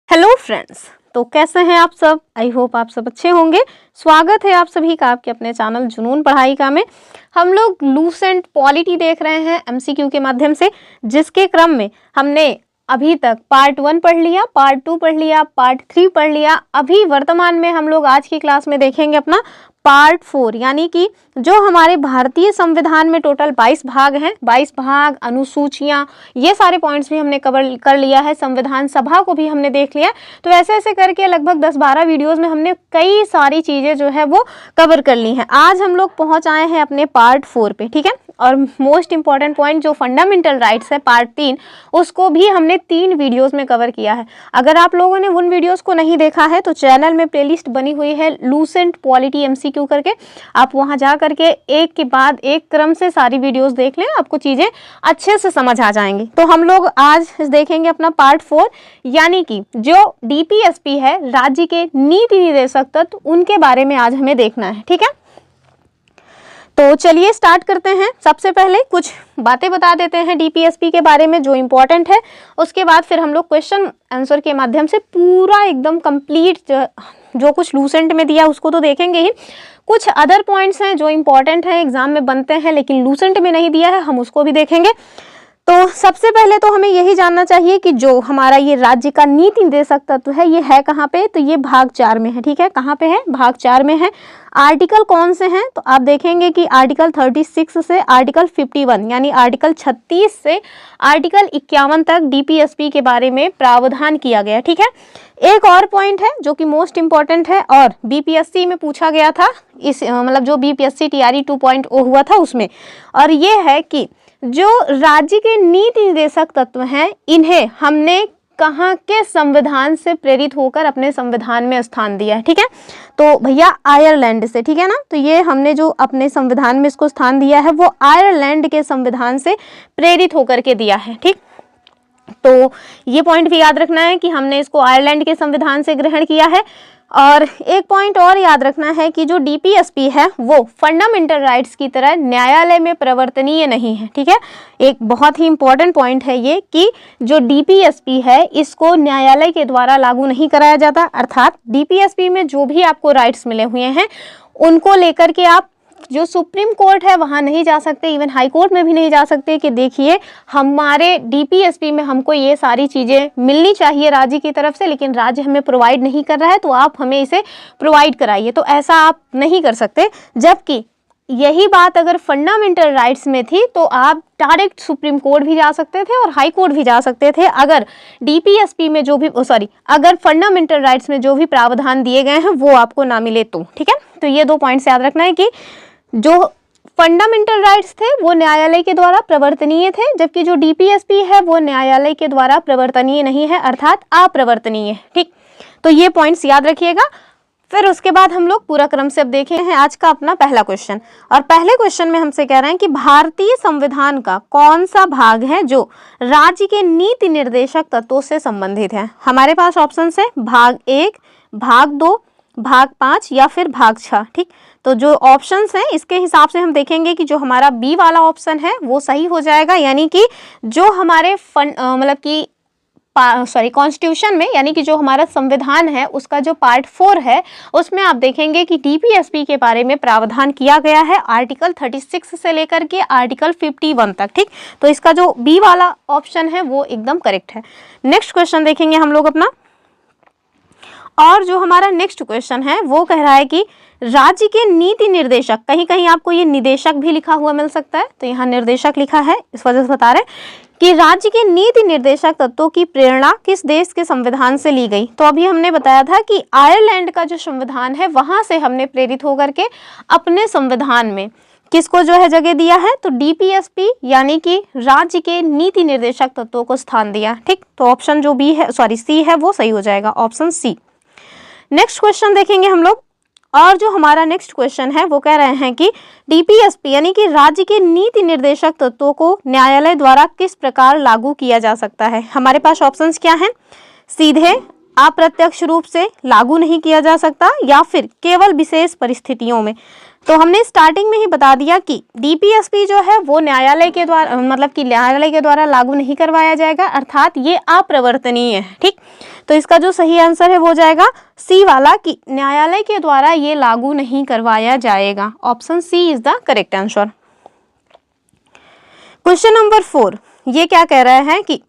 Hello friends, तो कैसे हैं आप सब। आई होप आप सब अच्छे होंगे। स्वागत है आप सभी का आपके अपने चैनल जुनून पढ़ाई का में। हम लोग लूसेंट पॉलिटी देख रहे हैं एमसीक्यू के माध्यम से, जिसके क्रम में हमने अभी तक पार्ट 1 पढ़ लिया, पार्ट 2 पढ़ लिया, पार्ट 3 पढ़ लिया। अभी वर्तमान में हम लोग आज की क्लास में देखेंगे अपना पार्ट 4, यानी कि जो हमारे भारतीय संविधान में टोटल 22 भाग हैं, 22 भाग, अनुसूचियां, ये सारे पॉइंट्स भी हमने कवर कर लिया है। संविधान सभा को भी हमने देख लिया। तो ऐसे ऐसे करके लगभग 10-12 वीडियोस में हमने कई सारी चीज़ें जो है वो कवर कर ली हैं। आज हम लोग पहुंच आए हैं अपने पार्ट 4 पे, ठीक है। और मोस्ट इंपॉर्टेंट पॉइंट जो फंडामेंटल राइट्स है पार्ट 3, उसको भी हमने 3 वीडियोस में कवर किया है। अगर आप लोगों ने उन वीडियोस को नहीं देखा है तो चैनल में प्लेलिस्ट बनी हुई है लूसेंट पॉलिटी एमसीक्यू करके, आप वहां जा करके एक के बाद एक क्रम से सारी वीडियोस देख लें, आपको चीजें अच्छे से समझ आ जाएंगी। तो हम लोग आज देखेंगे अपना पार्ट 4, यानी कि जो डीपीएसपी है, राज्य के नीति निर्देशक तत्व, उनके बारे में आज हमें देखना है, ठीक है। तो चलिए स्टार्ट करते हैं। सबसे पहले कुछ बातें बता देते हैं डीपीएसपी के बारे में जो इम्पोर्टेंट है। उसके बाद फिर हम लोग क्वेश्चन आंसर के माध्यम से पूरा एकदम कंप्लीट जो कुछ लूसेंट में दिया उसको तो देखेंगे ही। कुछ अदर पॉइंट्स हैं जो इम्पोर्टेंट हैं, एग्जाम में बनते हैं लेकिन लूसेंट में नहीं दिया है, हम उसको भी देखेंगे। तो सबसे पहले तो हमें यही जानना चाहिए कि जो हमारा ये राज्य का नीति निर्देशक तत्व है ये है कहाँ पे, तो ये भाग 4 में है, ठीक है। कहाँ पे है? भाग 4 में है। आर्टिकल कौन से हैं? तो आप देखेंगे कि आर्टिकल 36 से आर्टिकल 51, यानी आर्टिकल 36 से आर्टिकल 51 तक डीपीएसपी के बारे में प्रावधान किया गया, ठीक है। एक और पॉइंट है जो कि मोस्ट इंपॉर्टेंट है और बीपीएससी में पूछा गया था, इस मतलब जो बीपीएससी टीआरई 2.0 हुआ था उसमें, और ये है कि जो राज्य के नीति निर्देशक तत्व हैं इन्हें हमने कहाँ के संविधान से प्रेरित होकर अपने संविधान में स्थान दिया है, ठीक है। तो भैया आयरलैंड से, ठीक है ना। तो ये हमने जो अपने संविधान में इसको स्थान दिया है वो आयरलैंड के संविधान से प्रेरित होकर के दिया है, ठीक। तो ये पॉइंट भी याद रखना है कि हमने इसको आयरलैंड के संविधान से ग्रहण किया है। और एक पॉइंट और याद रखना है कि जो डीपीएसपी है वो फंडामेंटल राइट्स की तरह न्यायालय में प्रवर्तनीय नहीं है, ठीक है। एक बहुत ही इंपॉर्टेंट पॉइंट है ये कि जो डीपीएसपी है इसको न्यायालय के द्वारा लागू नहीं कराया जाता, अर्थात डीपीएसपी में जो भी आपको राइट्स मिले हुए हैं उनको लेकर के आप जो सुप्रीम कोर्ट है वहां नहीं जा सकते, इवन हाई कोर्ट में भी नहीं जा सकते कि देखिए हमारे डीपीएसपी में हमको ये सारी चीज़ें मिलनी चाहिए राज्य की तरफ से, लेकिन राज्य हमें प्रोवाइड नहीं कर रहा है तो आप हमें इसे प्रोवाइड कराइए। तो ऐसा आप नहीं कर सकते। जबकि यही बात अगर फंडामेंटल राइट्स में थी तो आप डायरेक्ट सुप्रीम कोर्ट भी जा सकते थे और हाई कोर्ट भी जा सकते थे, अगर डीपीएसपी में जो भी अगर फंडामेंटल राइट्स में जो भी प्रावधान दिए गए हैं वो आपको ना मिले तो, ठीक है। तो ये 2 पॉइंट्स याद रखना है कि जो फंडामेंटल राइट्स थे वो न्यायालय के द्वारा प्रवर्तनीय थे, जबकि जो डीपीएसपी है वो न्यायालय के द्वारा प्रवर्तनीय नहीं है, अर्थात अप्रवर्तनीय है, ठीक। तो ये पॉइंट्स याद रखिएगा। फिर उसके बाद हम लोग पूरा क्रम से अब देखे हैं आज का अपना पहला क्वेश्चन। और पहले क्वेश्चन में हमसे कह रहे हैं कि भारतीय संविधान का कौन सा भाग है जो राज्य के नीति निर्देशक तत्वों से संबंधित है। हमारे पास ऑप्शन है भाग 1, भाग 2, भाग 5 या फिर भाग 6, ठीक। तो जो ऑप्शंस हैं इसके हिसाब से हम देखेंगे कि जो हमारा बी वाला ऑप्शन है वो सही हो जाएगा, यानी कि जो हमारे मतलब कि कॉन्स्टिट्यूशन में, यानी कि जो हमारा संविधान है उसका जो पार्ट 4 है उसमें आप देखेंगे कि डीपीएसपी के बारे में प्रावधान किया गया है आर्टिकल 36 से लेकर के आर्टिकल 51 तक, ठीक। तो इसका जो बी वाला ऑप्शन है वो एकदम करेक्ट है। नेक्स्ट क्वेश्चन देखेंगे हम लोग अपना, और जो हमारा नेक्स्ट क्वेश्चन है वो कह रहा है कि राज्य के नीति निर्देशक, कहीं कहीं आपको ये निदेशक भी लिखा हुआ मिल सकता है, तो यहाँ निर्देशक लिखा है, इस वजह से बता रहे हैं कि राज्य के नीति निर्देशक तत्वों की प्रेरणा किस देश के संविधान से ली गई। तो अभी हमने बताया था कि आयरलैंड का जो संविधान है वहां से हमने प्रेरित होकर के अपने संविधान में किसको जो है जगह दिया है, तो डीपीएसपी यानी कि राज्य के नीति निर्देशक तत्वों को स्थान दिया, ठीक। तो ऑप्शन जो बी है सी है वो सही हो जाएगा, ऑप्शन सी। नेक्स्ट क्वेश्चन देखेंगे हम लोग, और जो हमारा नेक्स्ट क्वेश्चन है वो कह रहे हैं कि डीपीएसपी यानी कि राज्य के नीति निर्देशक तत्वों को न्यायालय द्वारा किस प्रकार लागू किया जा सकता है। हमारे पास ऑप्शंस क्या हैं? सीधे, अप्रत्यक्ष रूप से लागू नहीं किया जा सकता, या फिर केवल विशेष परिस्थितियों में। तो हमने स्टार्टिंग में ही बता दिया कि डीपीएसपी जो है वो न्यायालय के द्वारा मतलब कि न्यायालय के द्वारा लागू नहीं करवाया जाएगा, अर्थात ये अप्रवर्तनीय है। ठीक, तो इसका जो सही आंसर है वो जाएगा सी वाला कि न्यायालय के द्वारा ये लागू नहीं करवाया जाएगा। Option C is the correct answer. Question number 4 ये क्या कह रहा है कि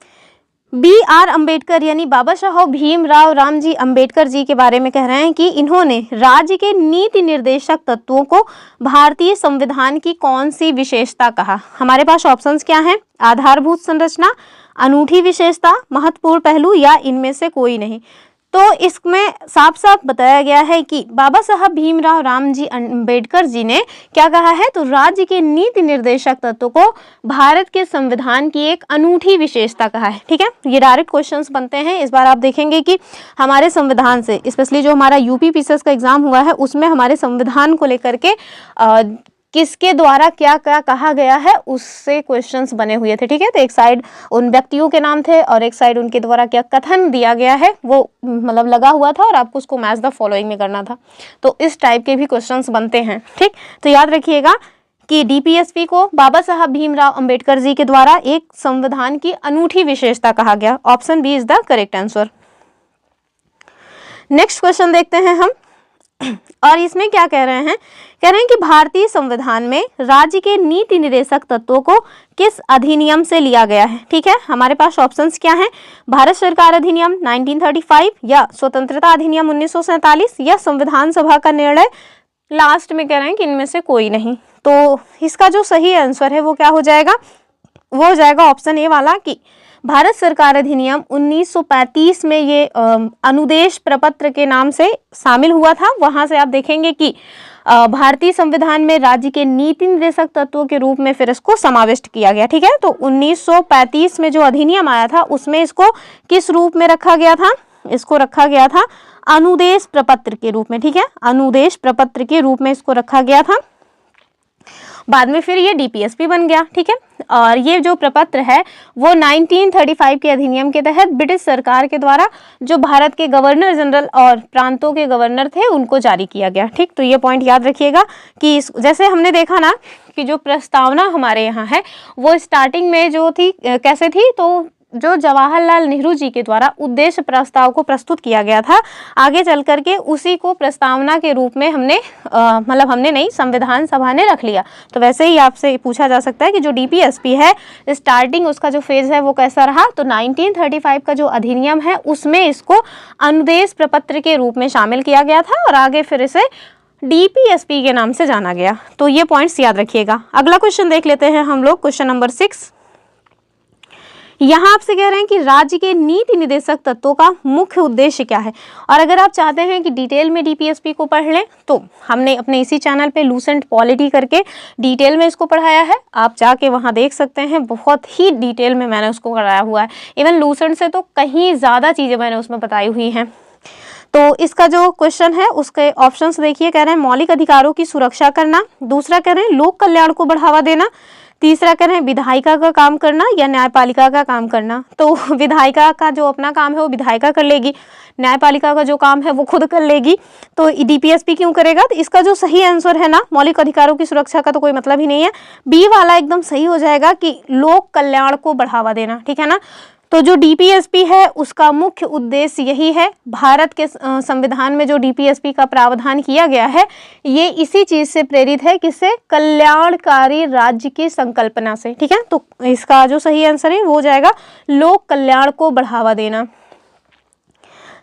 B.R. अम्बेडकर यानी बाबा साहब भीमराव रामजी अम्बेडकर जी के बारे में कह रहे हैं कि इन्होंने राज्य के नीति निर्देशक तत्वों को भारतीय संविधान की कौन सी विशेषता कहा। हमारे पास ऑप्शंस क्या हैं? आधारभूत संरचना, अनूठी विशेषता, महत्वपूर्ण पहलू या इनमें से कोई नहीं। तो इसमें साफ साफ बताया गया है कि बाबा साहब भीमराव रामजी अम्बेडकर जी ने क्या कहा है, तो राज्य के नीति निर्देशक तत्वों को भारत के संविधान की एक अनूठी विशेषता कहा है। ठीक है, ये डायरेक्ट क्वेश्चंस बनते हैं। इस बार आप देखेंगे कि हमारे संविधान से, स्पेशली जो हमारा यूपी पीसीएस का एग्जाम हुआ है उसमें हमारे संविधान को लेकर के किसके द्वारा क्या क्या कहा गया है उससे क्वेश्चंस बने हुए थे। ठीक है, तो एक साइड उन व्यक्तियों के नाम थे और एक साइड उनके द्वारा क्या कथन दिया गया है वो मतलब लगा हुआ था और आपको उसको मैच द फॉलोइंग में करना था। तो इस टाइप के भी क्वेश्चंस बनते हैं। ठीक, तो याद रखिएगा कि डीपीएसपी को बाबा साहब भीमराव अम्बेडकर जी के द्वारा एक संविधान की अनूठी विशेषता कहा गया। Option B is the correct answer. Next question देखते हैं हम, और इसमें क्या कह रहे हैं कि भारतीय संविधान में राज्य के नीति निर्देशक तत्वों को किस अधिनियम से लिया गया है। ठीक है, हमारे पास ऑप्शंस क्या हैं? भारत सरकार अधिनियम 1935 या स्वतंत्रता अधिनियम 1947 या संविधान सभा का निर्णय। लास्ट में कह रहे हैं कि इनमें से कोई नहीं। तो इसका जो सही आंसर है वो क्या हो जाएगा? वो हो जाएगा ऑप्शन ए वाला कि भारत सरकार अधिनियम 1935 में ये अनुदेश प्रपत्र के नाम से शामिल हुआ था। वहां से आप देखेंगे कि भारतीय संविधान में राज्य के नीति निर्देशक तत्वों के रूप में फिर इसको समाविष्ट किया गया। ठीक है, तो 1935 में जो अधिनियम आया था उसमें इसको किस रूप में रखा गया था? इसको रखा गया था अनुदेश प्रपत्र के रूप में। ठीक है, अनुदेश प्रपत्र के रूप में इसको रखा गया था। बाद में फिर ये डीपीएसपी बन गया। ठीक है, और ये जो प्रपत्र है वो 1935 के अधिनियम के तहत ब्रिटिश सरकार के द्वारा जो भारत के गवर्नर जनरल और प्रांतों के गवर्नर थे उनको जारी किया गया। ठीक, तो ये पॉइंट याद रखिएगा कि जैसे हमने देखा ना कि जो प्रस्तावना हमारे यहाँ है वो स्टार्टिंग में जो थी कैसे थी, तो जो जवाहरलाल नेहरू जी के द्वारा उद्देश्य प्रस्ताव को प्रस्तुत किया गया था, आगे चल करके उसी को प्रस्तावना के रूप में हमने हमने नहीं, संविधान सभा ने रख लिया। तो वैसे ही आपसे पूछा जा सकता है कि जो डीपीएसपी है स्टार्टिंग उसका जो फेज है वो कैसा रहा, तो 1935 का जो अधिनियम है उसमें इसको अनुदेश प्रपत्र के रूप में शामिल किया गया था और आगे फिर इसे डीपीएसपी के नाम से जाना गया। तो ये पॉइंट्स याद रखिएगा। अगला क्वेश्चन देख लेते हैं हम लोग, क्वेश्चन नंबर 6। यहाँ आपसे कह रहे हैं कि राज्य के नीति निर्देशक तत्वों का मुख्य उद्देश्य क्या है। और अगर आप चाहते हैं कि डिटेल में डीपीएसपी को पढ़ लें तो हमने अपने इसी चैनल पे लूसेंट पॉलिटी करके डिटेल में इसको पढ़ाया है, आप जाके वहाँ देख सकते हैं। बहुत ही डिटेल में मैंने उसको कराया हुआ है, इवन लूसेंट से तो कहीं ज़्यादा चीज़ें मैंने उसमें बताई हुई हैं। तो इसका जो क्वेश्चन है उसके ऑप्शंस देखिए, कह रहे हैं मौलिक अधिकारों की सुरक्षा करना, दूसरा कह रहे हैं लोक कल्याण को बढ़ावा देना, तीसरा कह रहे हैं विधायिका का काम करना या न्यायपालिका का काम करना। तो विधायिका का जो अपना काम है वो विधायिका कर लेगी, न्यायपालिका का जो काम है वो खुद कर लेगी, तो डीपीएसपी क्यों करेगा? तो इसका जो सही आंसर है ना, मौलिक अधिकारों की सुरक्षा का तो कोई मतलब ही नहीं है, बी वाला एकदम सही हो जाएगा कि लोक कल्याण को बढ़ावा देना। ठीक है ना, तो जो डीपीएसपी है उसका मुख्य उद्देश्य यही है। भारत के संविधान में जो डीपीएसपी का प्रावधान किया गया है ये इसी चीज से प्रेरित है, किससे? कल्याणकारी राज्य की संकल्पना से। ठीक है, तो इसका जो सही आंसर है वो हो जाएगा लोक कल्याण को बढ़ावा देना।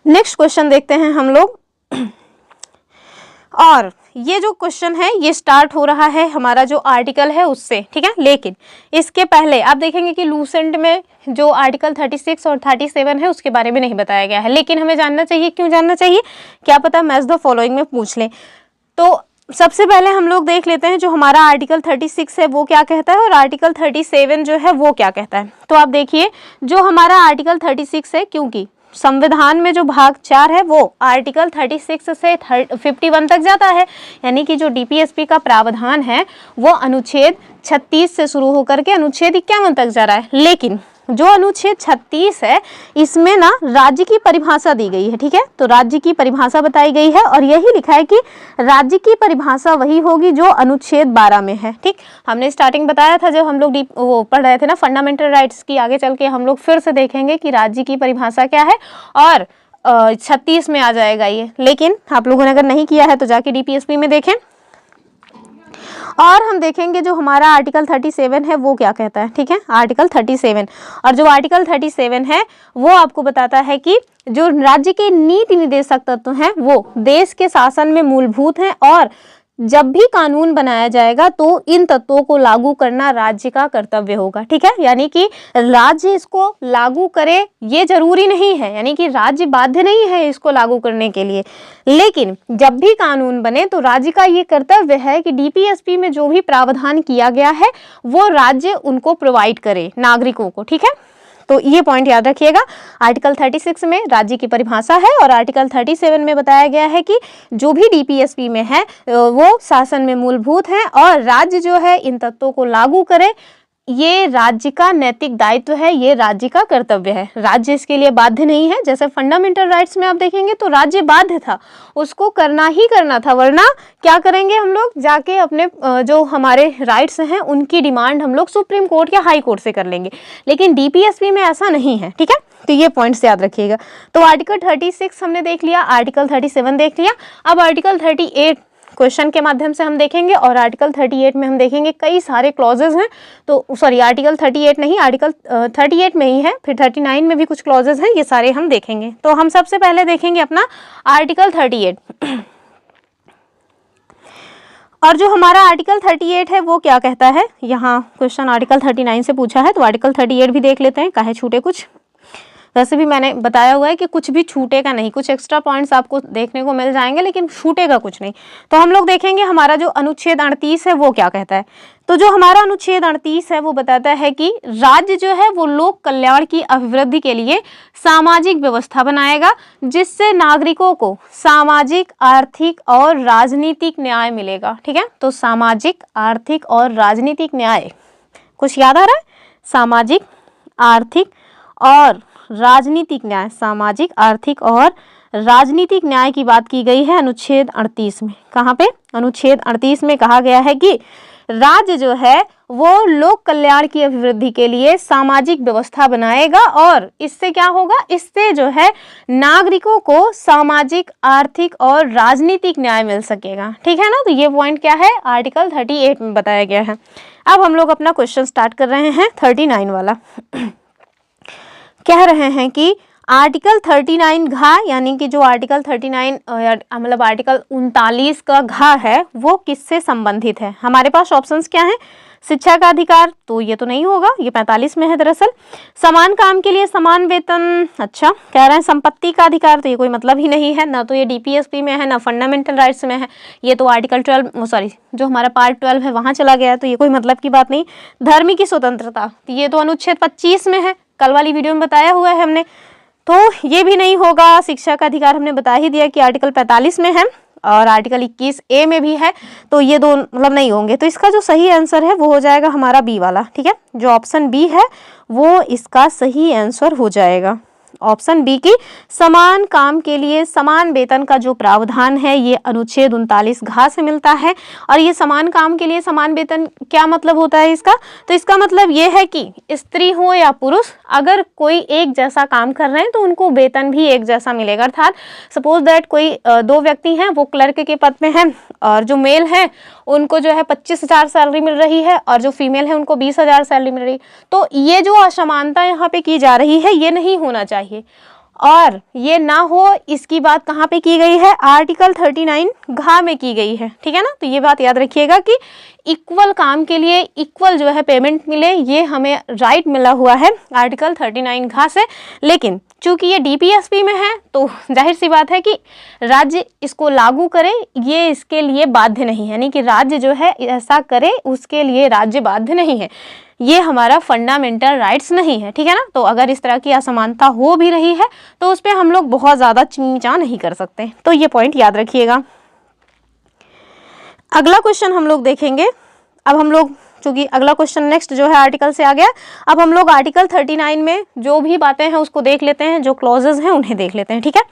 नेक्स्ट क्वेश्चन देखते हैं हम लोग, और ये जो क्वेश्चन है ये स्टार्ट हो रहा है हमारा जो आर्टिकल है उससे। ठीक है, लेकिन इसके पहले आप देखेंगे कि लूसेंट में जो आर्टिकल 36 और 37 है उसके बारे में नहीं बताया गया है, लेकिन हमें जानना चाहिए। क्यों जानना चाहिए? क्या पता मैच द फॉलोइंग में पूछ लें। तो सबसे पहले हम लोग देख लेते हैं जो हमारा आर्टिकल 36 है वो क्या कहता है और आर्टिकल 37 जो है वो क्या कहता है। तो आप देखिए जो हमारा आर्टिकल 36 है, क्योंकि संविधान में जो भाग 4 है वो आर्टिकल 36 से 51 तक जाता है, यानी कि जो डीपीएसपी का प्रावधान है वो अनुच्छेद 36 से शुरू होकर के अनुच्छेद 51 तक जा रहा है। लेकिन जो अनुच्छेद 36 है इसमें ना राज्य की परिभाषा दी गई है, ठीक है। तो राज्य की परिभाषा बताई गई है और यही लिखा है कि राज्य की परिभाषा वही होगी जो अनुच्छेद 12 में है, ठीक। हमने स्टार्टिंग बताया था जब हम लोग वो पढ़ रहे थे ना फंडामेंटल राइट्स की, आगे चल के हम लोग फिर से देखेंगे कि राज्य की परिभाषा क्या है और 36 में आ जाएगा ये। लेकिन आप लोगों ने अगर नहीं किया है तो जाके DPSP में देखें। और हम देखेंगे जो हमारा आर्टिकल 37 है वो क्या कहता है, ठीक है। आर्टिकल 37, और जो आर्टिकल 37 है वो आपको बताता है कि जो राज्य के नीति निर्देशक तत्व हैं वो देश के शासन में मूलभूत हैं और जब भी कानून बनाया जाएगा तो इन तत्वों को लागू करना राज्य का कर्तव्य होगा, ठीक है। यानी कि राज्य इसको लागू करे ये जरूरी नहीं है, यानी कि राज्य बाध्य नहीं है इसको लागू करने के लिए, लेकिन जब भी कानून बने तो राज्य का ये कर्तव्य है कि DPSP में जो भी प्रावधान किया गया है वो राज्य उनको प्रोवाइड करे नागरिकों को, ठीक है। तो ये पॉइंट याद रखिएगा। आर्टिकल 36 में राज्य की परिभाषा है और आर्टिकल 37 में बताया गया है कि जो भी DPSP में है वो शासन में मूलभूत है और राज्य जो है इन तत्वों को लागू करे, ये राज्य का नैतिक दायित्व है, ये राज्य का कर्तव्य है। राज्य इसके लिए बाध्य नहीं है। जैसे फंडामेंटल राइट्स में आप देखेंगे तो राज्य बाध्य था, उसको करना ही करना था, वरना क्या करेंगे हम लोग जाके अपने जो हमारे राइट्स हैं उनकी डिमांड हम लोग सुप्रीम कोर्ट या हाई कोर्ट से कर लेंगे, लेकिन DPSP में ऐसा नहीं है, ठीक है। तो ये पॉइंट्स याद रखिएगा। तो आर्टिकल 36 हमने देख लिया, आर्टिकल 37 देख लिया। अब आर्टिकल 38 क्वेश्चन के माध्यम से हम देखेंगे और आर्टिकल 38 में हम देखेंगे कई सारे क्लॉजेज हैं। तो सॉरी, आर्टिकल 38 नहीं, आर्टिकल 38 में ही है, फिर 39 में भी कुछ क्लॉजेज हैं, ये सारे हम देखेंगे। तो हम सबसे पहले देखेंगे अपना आर्टिकल 38। और जो हमारा आर्टिकल 38 है वो क्या कहता है, यहाँ क्वेश्चन आर्टिकल 39 से पूछा है तो आर्टिकल 38 भी देख लेते हैं, काहे छूटे कुछ। वैसे भी मैंने बताया हुआ है कि कुछ भी छूटेगा नहीं, कुछ एक्स्ट्रा पॉइंट्स आपको देखने को मिल जाएंगे लेकिन छूटेगा कुछ नहीं। तो हम लोग देखेंगे हमारा जो अनुच्छेद 38 है वो क्या कहता है। तो जो हमारा अनुच्छेद 38 है वो बताता है कि राज्य जो है वो लोक कल्याण की अभिवृद्धि के लिए सामाजिक व्यवस्था बनाएगा जिससे नागरिकों को सामाजिक, आर्थिक और राजनीतिक न्याय मिलेगा, ठीक है। तो सामाजिक, आर्थिक और राजनीतिक न्याय, कुछ याद आ रहा है? सामाजिक, आर्थिक और राजनीतिक न्याय, सामाजिक, आर्थिक और राजनीतिक न्याय की बात की गई है अनुच्छेद 38 में। कहाँ पे? अनुच्छेद 38 में कहा गया है कि राज्य जो है वो लोक कल्याण की अभिवृद्धि के लिए सामाजिक व्यवस्था बनाएगा और इससे क्या होगा, इससे जो है नागरिकों को सामाजिक, आर्थिक और राजनीतिक न्याय मिल सकेगा, ठीक है ना। तो ये पॉइंट क्या है, आर्टिकल 38 में बताया गया है। अब हम लोग अपना क्वेश्चन स्टार्ट कर रहे हैं 39 वाला। कह रहे हैं कि आर्टिकल 39 घ, यानी कि जो आर्टिकल 39 मतलब आर्टिकल 39 का घ है वो किससे संबंधित है। हमारे पास ऑप्शंस क्या हैं, शिक्षा का अधिकार, तो ये तो नहीं होगा, ये 45 में है दरअसल। समान काम के लिए समान वेतन, अच्छा कह रहे हैं संपत्ति का अधिकार, तो ये कोई मतलब ही नहीं है, ना तो ये DPSP में है ना फंडामेंटल राइट्स में है, ये तो आर्टिकल 12 सॉरी जो हमारा पार्ट 12 है वहाँ चला गया है, तो ये कोई मतलब की बात नहीं। धर्म की स्वतंत्रता, तो ये तो अनुच्छेद 25 में है, कल वाली वीडियो में बताया हुआ है हमने, तो ये भी नहीं होगा। शिक्षा का अधिकार हमने बता ही दिया कि आर्टिकल 45 में है और आर्टिकल 21A में भी है, तो ये दो मतलब नहीं होंगे। तो इसका जो सही आंसर है वो हो जाएगा हमारा बी वाला, ठीक है। जो ऑप्शन बी है वो इसका सही आंसर हो जाएगा, ऑप्शन बी की समान काम के लिए समान वेतन का जो प्रावधान है ये अनुच्छेद 39 घ से मिलता है। और ये समान काम के लिए समान वेतन क्या मतलब होता है इसका, तो इसका मतलब ये है कि स्त्री हो या पुरुष अगर कोई एक जैसा काम कर रहे हैं तो उनको वेतन भी एक जैसा मिलेगा। अर्थात सपोज दैट कोई दो व्यक्ति हैं वो क्लर्क के पद पे हैं और जो मेल है उनको जो है 25,000 सैलरी मिल रही है और जो फीमेल है उनको 20,000 सैलरी मिल रही है, तो ये जो असमानता यहाँ पे की जा रही है ये नहीं होना चाहिए और ये ना हो, इसकी बात कहाँ पे की गई है, आर्टिकल 39 घ में की गई है, ठीक है ना। तो ये बात याद रखिएगा कि इक्वल काम के लिए इक्वल जो है पेमेंट मिले, ये हमें राइट मिला हुआ है आर्टिकल 39 घ से। लेकिन चूंकि ये DPSP में है तो जाहिर सी बात है कि राज्य इसको लागू करे, ये इसके लिए बाध्य नहीं है, यानी कि राज्य जो है ऐसा करे उसके लिए राज्य बाध्य नहीं है, ये हमारा फंडामेंटल राइट्स नहीं है, ठीक है ना। तो अगर इस तरह की असमानता हो भी रही है तो उस पर हम लोग बहुत ज़्यादा चींचा नहीं कर सकते, तो ये पॉइंट याद रखिएगा। अगला क्वेश्चन हम लोग देखेंगे। अब हम लोग क्योंकि अगला क्वेश्चन नेक्स्ट जो है आर्टिकल से आ गया। अब हम लोग आर्टिकल 39 में जो भी बातें हैं उसको देख लेते हैं, जो क्लॉजेज हैं उन्हें देख लेते हैं, ठीक है।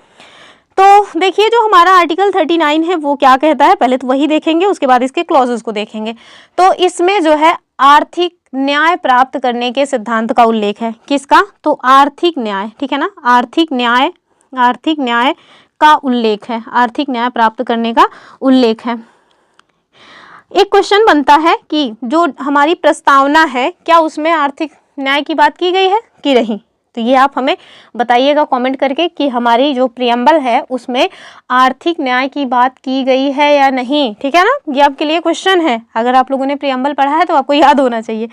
तो देखिए जो हमारा आर्टिकल 39 है वो क्या कहता है, पहले तो वही देखेंगे, उसके बाद इसके क्लॉजेज को देखेंगे। तो इसमें जो है आर्थिक न्याय प्राप्त करने के सिद्धांत का उल्लेख है। किसका? तो आर्थिक न्याय, ठीक है ना, आर्थिक न्याय का उल्लेख है, आर्थिक न्याय प्राप्त करने का उल्लेख है। एक क्वेश्चन बनता है कि जो हमारी प्रस्तावना है क्या उसमें आर्थिक न्याय की बात की गई है कि नहीं? तो ये आप हमें बताइएगा कमेंट करके कि हमारी जो प्रियम्बल है उसमें आर्थिक न्याय की बात की गई है या नहीं, ठीक है ना। ये आपके लिए क्वेश्चन है, अगर आप लोगों ने प्रियम्बल पढ़ा है तो आपको याद होना चाहिए।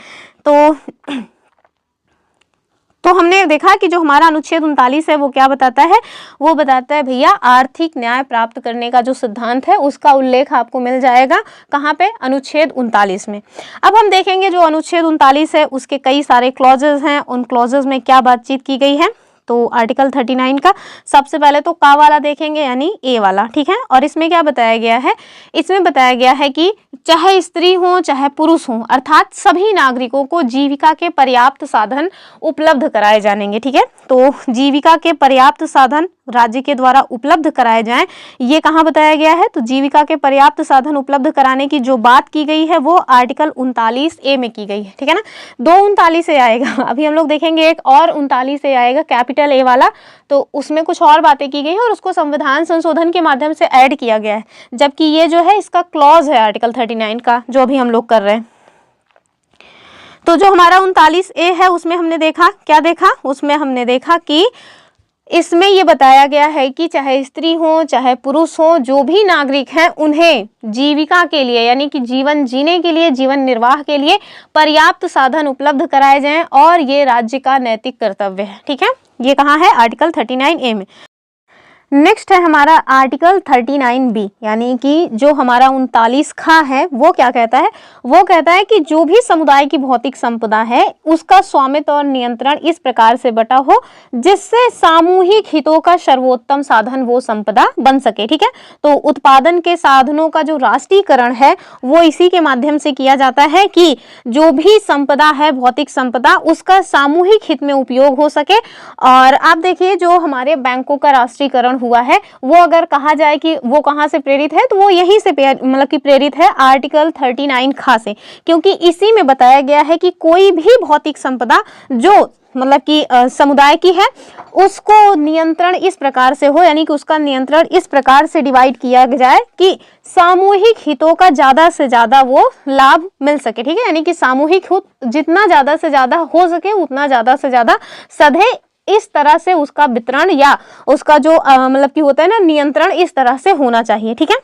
तो हमने देखा कि जो हमारा अनुच्छेद 39 है वो क्या बताता है, वो बताता है भैया आर्थिक न्याय प्राप्त करने का जो सिद्धांत है उसका उल्लेख आपको मिल जाएगा कहाँ पे? अनुच्छेद 39 में। अब हम देखेंगे जो अनुच्छेद 39 है उसके कई सारे क्लॉजेज हैं, उन क्लॉजेज में क्या बातचीत की गई है। तो आर्टिकल 39 का सबसे पहले तो का वाला देखेंगे, यानी ए वाला, ठीक है। और इसमें क्या बताया गया है? इसमें बताया गया है कि चाहे स्त्री हो चाहे पुरुष हो, अर्थात सभी नागरिकों को जीविका के पर्याप्त साधन उपलब्ध कराए जाएंगे, ठीक है। तो जीविका के पर्याप्त साधन राज्य के द्वारा उपलब्ध कराए जाएं, ये कहाँ बताया गया है? तो जीविका के पर्याप्त साधन उपलब्ध कराने की जो बात की गई है वो आर्टिकल 39A में की गई है, ठीक है ना। 239 आएगा, अभी हम लोग देखेंगे एक और 39 आएगा कैपिटल ए वाला, तो उसमें कुछ और बातें की गई है और उसको संविधान संशोधन के माध्यम से ऐड किया गया है, जबकि ये जो है इसका क्लॉज है आर्टिकल 39 का जो अभी हम लोग कर रहे हैं। तो जो हमारा 39A है उसमें हमने देखा, क्या देखा? उसमें हमने देखा कि इसमें ये बताया गया है कि चाहे स्त्री हो चाहे पुरुष हो, जो भी नागरिक हैं उन्हें जीविका के लिए यानी कि जीवन जीने के लिए, जीवन निर्वाह के लिए पर्याप्त साधन उपलब्ध कराए जाएं और ये राज्य का नैतिक कर्तव्य है, ठीक है। ये कहाँ है? आर्टिकल 39A में। नेक्स्ट है हमारा आर्टिकल 39B, यानी कि जो हमारा 39 खा है वो क्या कहता है? वो कहता है कि जो भी समुदाय की भौतिक संपदा है उसका स्वामित्व और नियंत्रण इस प्रकार से बटा हो जिससे सामूहिक हितों का सर्वोत्तम साधन वो संपदा बन सके, ठीक है। तो उत्पादन के साधनों का जो राष्ट्रीयकरण है वो इसी के माध्यम से किया जाता है कि जो भी संपदा है, भौतिक संपदा, उसका सामूहिक हित में उपयोग हो सके। और आप देखिए जो हमारे बैंकों का राष्ट्रीयकरण हुआ है वो अगर कहा जाए कि वो कहाँ से प्रेरित है, तो वो यहीं से मतलब कि प्रेरित है आर्टिकल 39 खा से, क्योंकि इसी में बताया गया है कि कोई भी भौतिक संपदा जो मतलब कि समुदाय की है उसको नियंत्रण इस प्रकार से हो, यानी कि उसका नियंत्रण इस प्रकार से डिवाइड किया जाए कि सामूहिक हितों का ज्यादा से ज्यादा वो लाभ मिल सके, ठीक है। यानी कि सामूहिक हित जितना ज्यादा से ज्यादा हो सके उतना ज्यादा से ज्यादा सधे, इस तरह से उसका वितरण या उसका जो मतलब कि होता है ना नियंत्रण, इस तरह से होना चाहिए, ठीक है।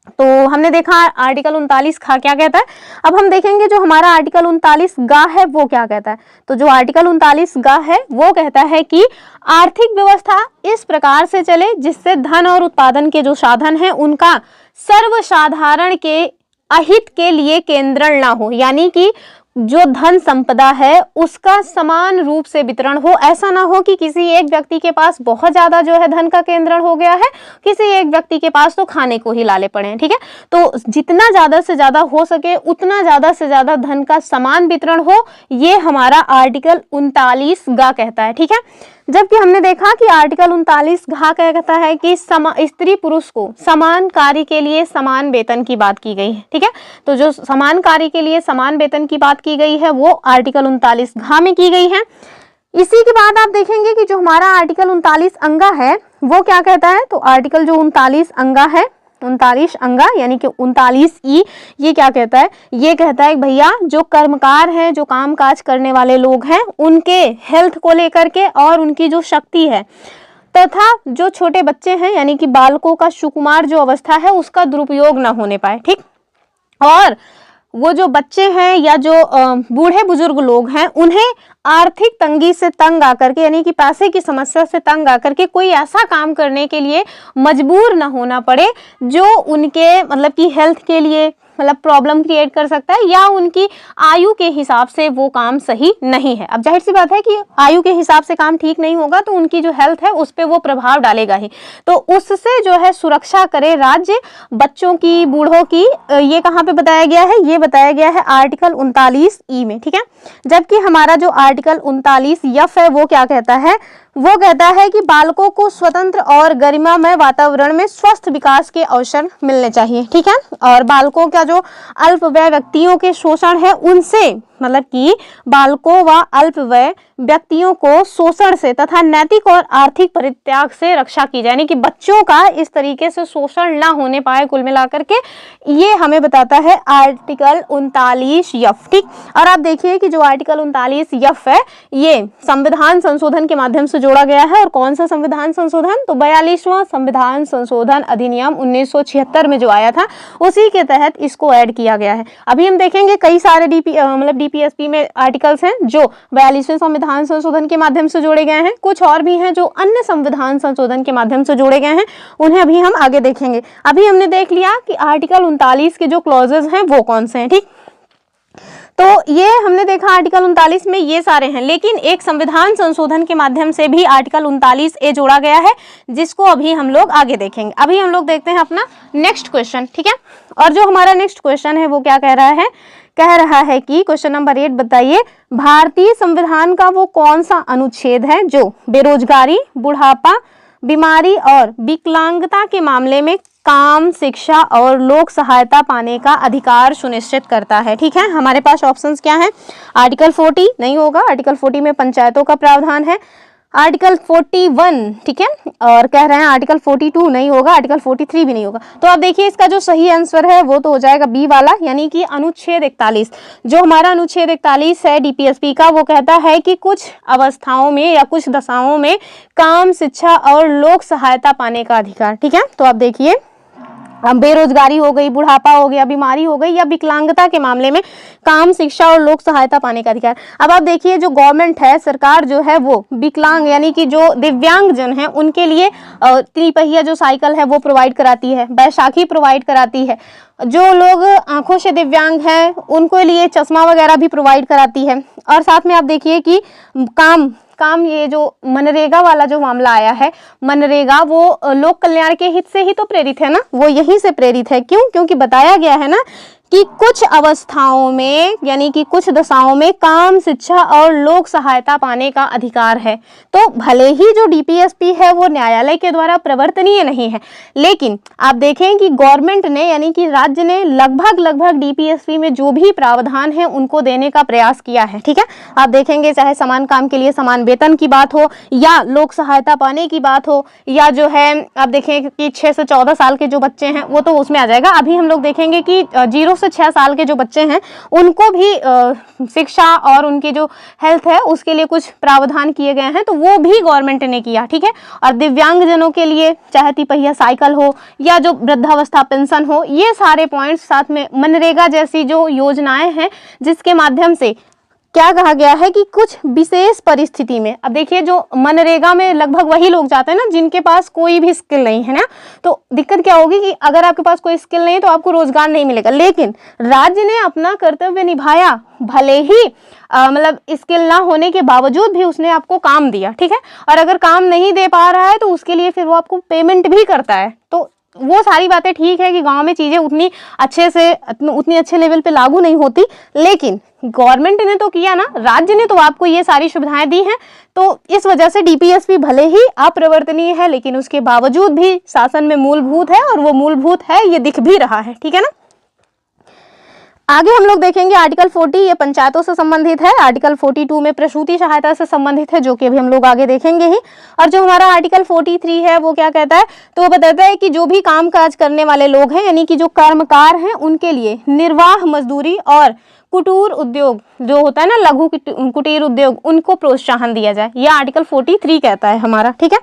तो हमने देखा आर्टिकल 39 खा क्या कहता है। अब हम देखेंगे जो हमारा आर्टिकल 39 गा है वो क्या कहता है। तो जो आर्टिकल 39 गा है वो कहता है कि आर्थिक व्यवस्था इस प्रकार से चले जिससे धन और उत्पादन के जो साधन हैं उनका सर्वसाधारण के अहित के लिए केंद्रण ना हो, यानी कि जो धन संपदा है उसका समान रूप से वितरण हो। ऐसा ना हो कि किसी एक व्यक्ति के पास बहुत ज्यादा जो है धन का केंद्रण हो गया है, किसी एक व्यक्ति के पास तो खाने को ही लाले पड़े हैं, ठीक है। तो जितना ज्यादा से ज्यादा हो सके उतना ज्यादा से ज्यादा धन का समान वितरण हो, ये हमारा आर्टिकल 39 गा कहता है, ठीक है। जबकि हमने देखा कि आर्टिकल 39 घा क्या कहता है कि स्त्री पुरुष को समान कार्य के लिए समान वेतन की बात की गई है, ठीक है। तो जो समान कार्य के लिए समान वेतन की बात की गई है वो आर्टिकल 39 घा में की गई है। इसी के बाद आप देखेंगे कि जो हमारा आर्टिकल 39 अंगा है वो क्या कहता है। तो आर्टिकल जो 39 अंगा है, 39 अंगा यानी कि 39E, ये क्या कहता है? ये कहता है भैया जो कर्मकार हैं, जो काम काज करने वाले लोग हैं, उनके हेल्थ को लेकर के और उनकी जो शक्ति है तथा जो छोटे बच्चे हैं यानी कि बालकों का सुकुमार जो अवस्था है उसका दुरुपयोग ना होने पाए, ठीक। और वो जो बच्चे हैं या जो बूढ़े बुजुर्ग लोग हैं उन्हें आर्थिक तंगी से तंग आकर के यानी कि पैसे की समस्या से तंग आकर के कोई ऐसा काम करने के लिए मजबूर न होना पड़े जो उनके मतलब कि हेल्थ के लिए मतलब प्रॉब्लम क्रिएट कर सकता है, या उनकी आयु के हिसाब से वो काम सही नहीं है। अब जाहिर सी बात है कि आयु के हिसाब से काम ठीक नहीं होगा तो उनकी जो हेल्थ है उस पर वो प्रभाव डालेगा ही। तो उससे जो है सुरक्षा करे राज्य बच्चों की, बूढ़ों की। ये कहाँ पे बताया गया है? ये बताया गया है आर्टिकल 39E में, ठीक है। जबकि हमारा जो आर्टिकल 39F है वो क्या कहता है? वो कहता है कि बालकों को स्वतंत्र और गरिमामय वातावरण में स्वस्थ विकास के अवसर मिलने चाहिए, ठीक है। और बालकों का जो अल्पवय व्यक्तियों के शोषण है उनसे, मतलब कि बालकों व अल्पवय व्यक्तियों को शोषण से तथा नैतिक और आर्थिक परित्याग से रक्षा की जाए, यानी कि बच्चों का इस तरीके से शोषण ना होने पाए। कुल मिलाकर के ये हमें बताता है आर्टिकल 39F, ठीक। और आप देखिए कि जो आर्टिकल 39F है ये संविधान संशोधन के माध्यम से जोड़ा गया है। और कौन सा संविधान संशोधन? तो 42वां संविधान संशोधन अधिनियम 1976 में जो आया था उसी के तहत इसको ऐड किया गया है। अभी हम देखेंगे कई सारे डीपीएसपी में आर्टिकल्स हैं जो 42वें संविधान संशोधन के माध्यम से जोड़े गए हैं। कुछ और भी हैं जो अन्य संविधान संशोधन के माध्यम से जोड़े गए हैं, उन्हें अभी हम आगे देखेंगे। अभी हमने देख लिया कि आर्टिकल 39 के जो क्लॉजेज हैं वो कौन से हैं, ठीक। तो ये हमने देखा आर्टिकल 39 में ये सारे हैं, लेकिन एक संविधान संशोधन के माध्यम से भी आर्टिकल 39A जोड़ा गया है, जिसको अभी हम लोग आगे देखेंगे। अभी हम लोग देखते हैं अपना नेक्स्ट क्वेश्चन, ठीक है। और जो हमारा नेक्स्ट क्वेश्चन है वो क्या कह रहा है? कह रहा है कि क्वेश्चन नंबर 8 बताइए, भारतीय संविधान का वो कौन सा अनुच्छेद है जो बेरोजगारी, बुढ़ापा, बीमारी और विकलांगता के मामले में काम, शिक्षा और लोक सहायता पाने का अधिकार सुनिश्चित करता है, ठीक है। हमारे पास ऑप्शंस क्या हैं? आर्टिकल 40 नहीं होगा, आर्टिकल 40 में पंचायतों का प्रावधान है। आर्टिकल 41, ठीक है। और कह रहे हैं आर्टिकल 42 नहीं होगा, आर्टिकल 43 भी नहीं होगा। तो आप देखिए इसका जो सही आंसर है वो तो हो जाएगा बी वाला, यानी कि अनुच्छेद 41। जो हमारा अनुच्छेद 41 है डीपीएसपी का, वो कहता है कि कुछ अवस्थाओं में या कुछ दशाओं में काम, शिक्षा और लोक सहायता पाने का अधिकार, ठीक है। तो आप देखिए बेरोजगारी हो गई, बुढ़ापा हो गया, बीमारी हो गई या विकलांगता के मामले में काम, शिक्षा और लोक सहायता पाने का अधिकार। अब आप देखिए जो गवर्नमेंट है, सरकार जो है वो विकलांग यानी कि जो दिव्यांग जन है उनके लिए त्रिपहिया जो साइकिल है वो प्रोवाइड कराती है, बैसाखी प्रोवाइड कराती है। जो लोग आंखों से दिव्यांग हैं उनको लिए चश्मा वगैरह भी प्रोवाइड कराती है। और साथ में आप देखिए कि काम ये जो मनरेगा वाला जो मामला आया है, मनरेगा वो लोक कल्याण के हित से ही तो प्रेरित है ना, वो यहीं से प्रेरित है। क्यों? क्योंकि बताया गया है ना कि कुछ अवस्थाओं में यानी कि कुछ दशाओं में काम, शिक्षा और लोक सहायता पाने का अधिकार है। तो भले ही जो डीपीएसपी है वो न्यायालय के द्वारा प्रवर्तनीय नहीं है, लेकिन आप देखें कि गवर्नमेंट ने यानी कि राज्य ने लगभग डीपीएसपी में जो भी प्रावधान है उनको देने का प्रयास किया है, ठीक है। आप देखेंगे चाहे समान काम के लिए समान वेतन की बात हो या लोक सहायता पाने की बात हो, या जो है आप देखें कि 6 से 14 साल के जो बच्चे हैं वो तो उसमें आ जाएगा। अभी हम लोग देखेंगे कि 0 से 6 साल के जो बच्चे हैं उनको भी शिक्षा और उनकी जो हेल्थ है उसके लिए कुछ प्रावधान किए गए हैं, तो वो भी गवर्नमेंट ने किया, ठीक है। और दिव्यांग जनों के लिए चाहे तिपहिया साइकिल हो या जो वृद्धावस्था पेंशन हो, ये सारे पॉइंट्स, साथ में मनरेगा जैसी जो योजनाएं हैं जिसके माध्यम से क्या कहा गया है कि कुछ विशेष परिस्थिति में, अब देखिए जो मनरेगा में लगभग वही लोग जाते हैं ना जिनके पास कोई भी स्किल नहीं है ना, तो दिक्कत क्या होगी कि अगर आपके पास कोई स्किल नहीं है तो आपको रोजगार नहीं मिलेगा। लेकिन राज्य ने अपना कर्तव्य निभाया, भले ही मतलब स्किल ना होने के बावजूद भी उसने आपको काम दिया, ठीक है। और अगर काम नहीं दे पा रहा है तो उसके लिए फिर वो आपको पेमेंट भी करता है। तो वो सारी बातें ठीक है कि गांव में चीजें उतनी अच्छे लेवल पे लागू नहीं होती, लेकिन गवर्नमेंट ने तो किया ना, राज्य ने तो आपको ये सारी सुविधाएं दी हैं। तो इस वजह से डीपीएसपी भले ही अप्रवर्तनीय है लेकिन उसके बावजूद भी शासन में मूलभूत है, और वो मूलभूत है ये दिख भी रहा है, ठीक है ना। आगे हम लोग देखेंगे आर्टिकल 40, ये पंचायतों से संबंधित है। आर्टिकल 42 में प्रसूति सहायता से संबंधित है, जो कि अभी हम लोग आगे देखेंगे ही। और जो हमारा आर्टिकल 43 है वो क्या कहता है, तो वो बताता है कि जो भी काम काज करने वाले लोग हैं यानी कि जो कर्मकार हैं उनके लिए निर्वाह मजदूरी और कुटीर उद्योग जो होता है ना, लघु कुटीर उद्योग, उनको प्रोत्साहन दिया जाए। यह आर्टिकल 43 कहता है हमारा, ठीक है।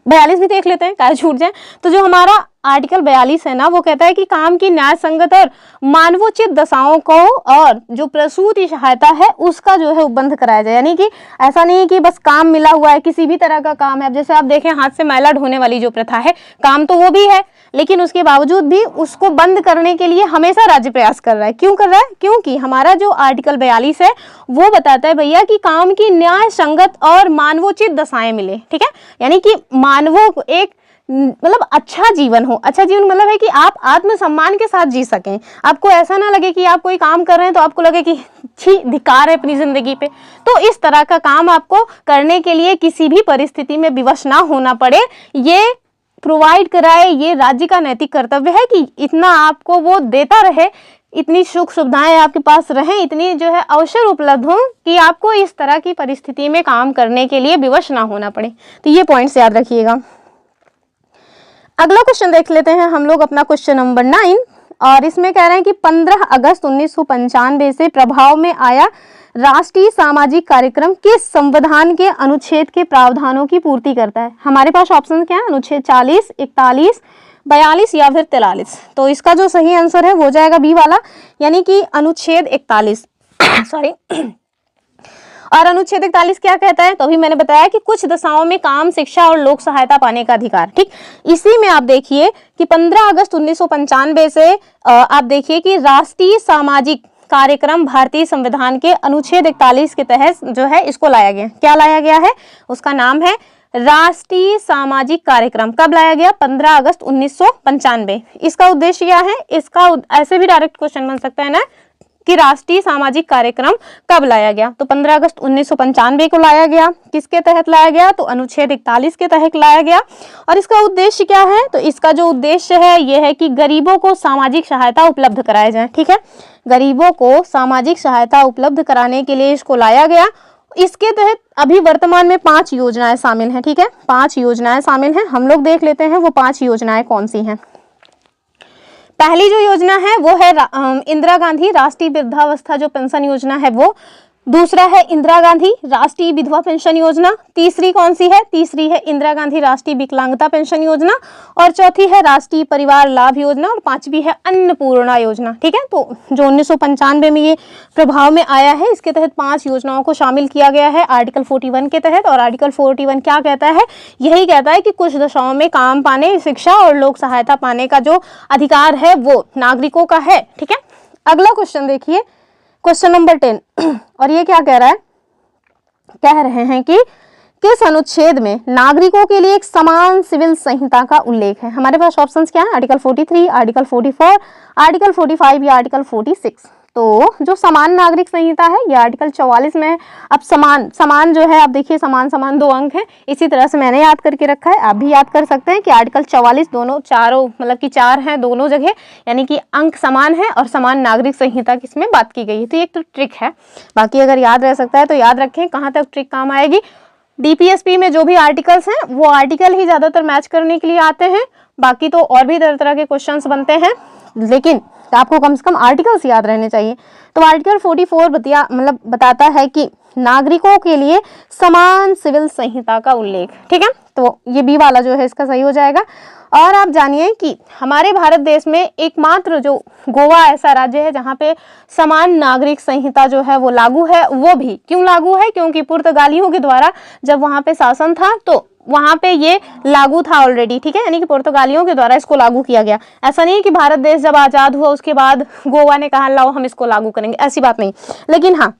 42 भी देख लेते हैं, काहे छूट जाए। तो जो हमारा आर्टिकल 42 है ना, वो कहता है कि काम की न्याय संगत और मानवोचित दशाओं को और जो प्रसूति सहायता है उसका जो है उपबंध कराया जाए। यानी कि ऐसा नहीं है कि बस काम मिला हुआ है, किसी भी तरह का काम है। जैसे आप देखें हाथ से मैला ढोने वाली जो प्रथा है, काम तो वो भी है, लेकिन उसके बावजूद भी उसको बंद करने के लिए हमेशा राज्य प्रयास कर रहा है। क्यों कर रहा है? क्योंकि हमारा जो आर्टिकल 42 है वो बताता है भैया कि काम की न्याय संगत और मानवोचित दशाएं मिले। ठीक है, यानी कि मानवों को एक मतलब अच्छा जीवन हो। अच्छा जीवन मतलब है कि आप आत्मसम्मान के साथ जी सकें। आपको ऐसा ना लगे कि आप कोई काम कर रहे हैं तो आपको लगे कि छी धिक्कार है अपनी जिंदगी पे। तो इस तरह का काम आपको करने के लिए किसी भी परिस्थिति में विवश ना होना पड़े, ये प्रोवाइड कराए, ये राज्य का नैतिक कर्तव्य है कि इतना आपको वो देता रहे, इतनी सुख सुविधाएं आपके पास रहें, इतनी जो है अवसर उपलब्ध हो कि आपको इस तरह की परिस्थिति में काम करने के लिए विवश ना होना पड़े। तो ये पॉइंट्स याद रखिएगा। अगला क्वेश्चन देख लेते हैं हम लोग, अपना क्वेश्चन नंबर 9, और इसमें कह रहे हैं कि 15 अगस्त 1995 से प्रभाव में आया राष्ट्रीय सामाजिक कार्यक्रम किस संविधान के अनुच्छेद के प्रावधानों की पूर्ति करता है? हमारे पास ऑप्शन क्या है? अनुच्छेद 40, 41, 42 या फिर 43। तो इसका जो सही आंसर है वो हो जाएगा बी वाला, यानी कि अनुच्छेद 41 सॉरी। और अनुच्छेद 41 क्या कहता है? तो अभी मैंने बताया कि कुछ दशाओं में काम, शिक्षा और लोक सहायता पाने का अधिकार। ठीक, इसी में आप देखिए कि 15 अगस्त 1995 से आप देखिए कि राष्ट्रीय सामाजिक कार्यक्रम भारतीय संविधान के अनुच्छेद 41 के तहत जो है इसको लाया गया। क्या लाया गया है? उसका नाम है राष्ट्रीय सामाजिक कार्यक्रम। कब लाया गया? 15 अगस्त 1995। इसका उद्देश्य क्या है? इसका ऐसे भी डायरेक्ट क्वेश्चन बन सकता है ना कि राष्ट्रीय सामाजिक कार्यक्रम कब लाया गया? तो 15 अगस्त 1995 को लाया गया। किसके तहत लाया गया? तो अनुच्छेद 41 के तहत लाया गया। और इसका उद्देश्य क्या है? तो इसका जो उद्देश्य है यह है कि गरीबों को सामाजिक सहायता उपलब्ध कराया जाए। ठीक है, गरीबों को सामाजिक सहायता उपलब्ध कराने के लिए इसको लाया गया। इसके तहत अभी वर्तमान में 5 योजनाएं शामिल हैं। ठीक है, 5 योजनाएं शामिल हैं। हम लोग देख लेते हैं वो 5 योजनाएं कौन सी हैं। पहली जो योजना है वो है इंदिरा गांधी राष्ट्रीय वृद्धावस्था जो पेंशन योजना है वो। दूसरा है इंदिरा गांधी राष्ट्रीय विधवा पेंशन योजना। तीसरी कौन सी है? तीसरी है इंदिरा गांधी राष्ट्रीय विकलांगता पेंशन योजना। और चौथी है राष्ट्रीय परिवार लाभ योजना। और 5वीं है अन्नपूर्णा योजना। ठीक है, तो जो 1995 में ये प्रभाव में आया है, इसके तहत 5 योजनाओं को शामिल किया गया है आर्टिकल 41 के तहत। और आर्टिकल 41 क्या कहता है? यही कहता है कि कुछ दशाओं में काम पाने, शिक्षा और लोक सहायता पाने का जो अधिकार है वो नागरिकों का है। ठीक है, अगला क्वेश्चन देखिए, क्वेश्चन नंबर 10, और ये क्या कह रहा है? कह रहे हैं कि किस अनुच्छेद में नागरिकों के लिए एक समान सिविल संहिता का उल्लेख है? हमारे पास ऑप्शंस क्या है? आर्टिकल 43, आर्टिकल 44, आर्टिकल 45 या आर्टिकल 46। तो जो समान नागरिक संहिता है ये आर्टिकल 44 में है। अब समान जो है आप देखिए समान 2 अंक है, इसी तरह से मैंने याद करके रखा है, आप भी याद कर सकते हैं कि आर्टिकल 44 दोनों चारों मतलब कि 4 हैं दोनों जगह, यानी कि अंक समान है और समान नागरिक संहिता की इसमें बात की गई है। तो एक तो ट्रिक है, बाकी अगर याद रह सकता है तो याद रखें। कहाँ तक ट्रिक काम आएगी? डीपीएसपी में जो भी आर्टिकल्स हैं वो आर्टिकल ही ज्यादातर मैच करने के लिए आते हैं, बाकी तो और भी तरह के क्वेश्चंस बनते हैं, लेकिन आपको कम से कम आर्टिकल्स याद रहने चाहिए। तो आर्टिकल 44 बताता है कि नागरिकों के लिए समान सिविल संहिता का उल्लेख। ठीक है, तो ये बी वाला जो है इसका सही हो जाएगा। और आप जानिए कि हमारे भारत देश में एकमात्र जो गोवा ऐसा राज्य है जहाँ पे समान नागरिक संहिता जो है वो लागू है। वो भी क्यों लागू है? क्योंकि पुर्तगालियों के द्वारा जब वहाँ पे शासन था तो वहाँ पे ये लागू था ऑलरेडी। ठीक है, यानी कि पुर्तगालियों के द्वारा इसको लागू किया गया। ऐसा नहीं कि भारत देश जब आज़ाद हुआ उसके बाद गोवा ने कहा लाओ हम इसको लागू करेंगे, ऐसी बात नहीं। लेकिन हाँ,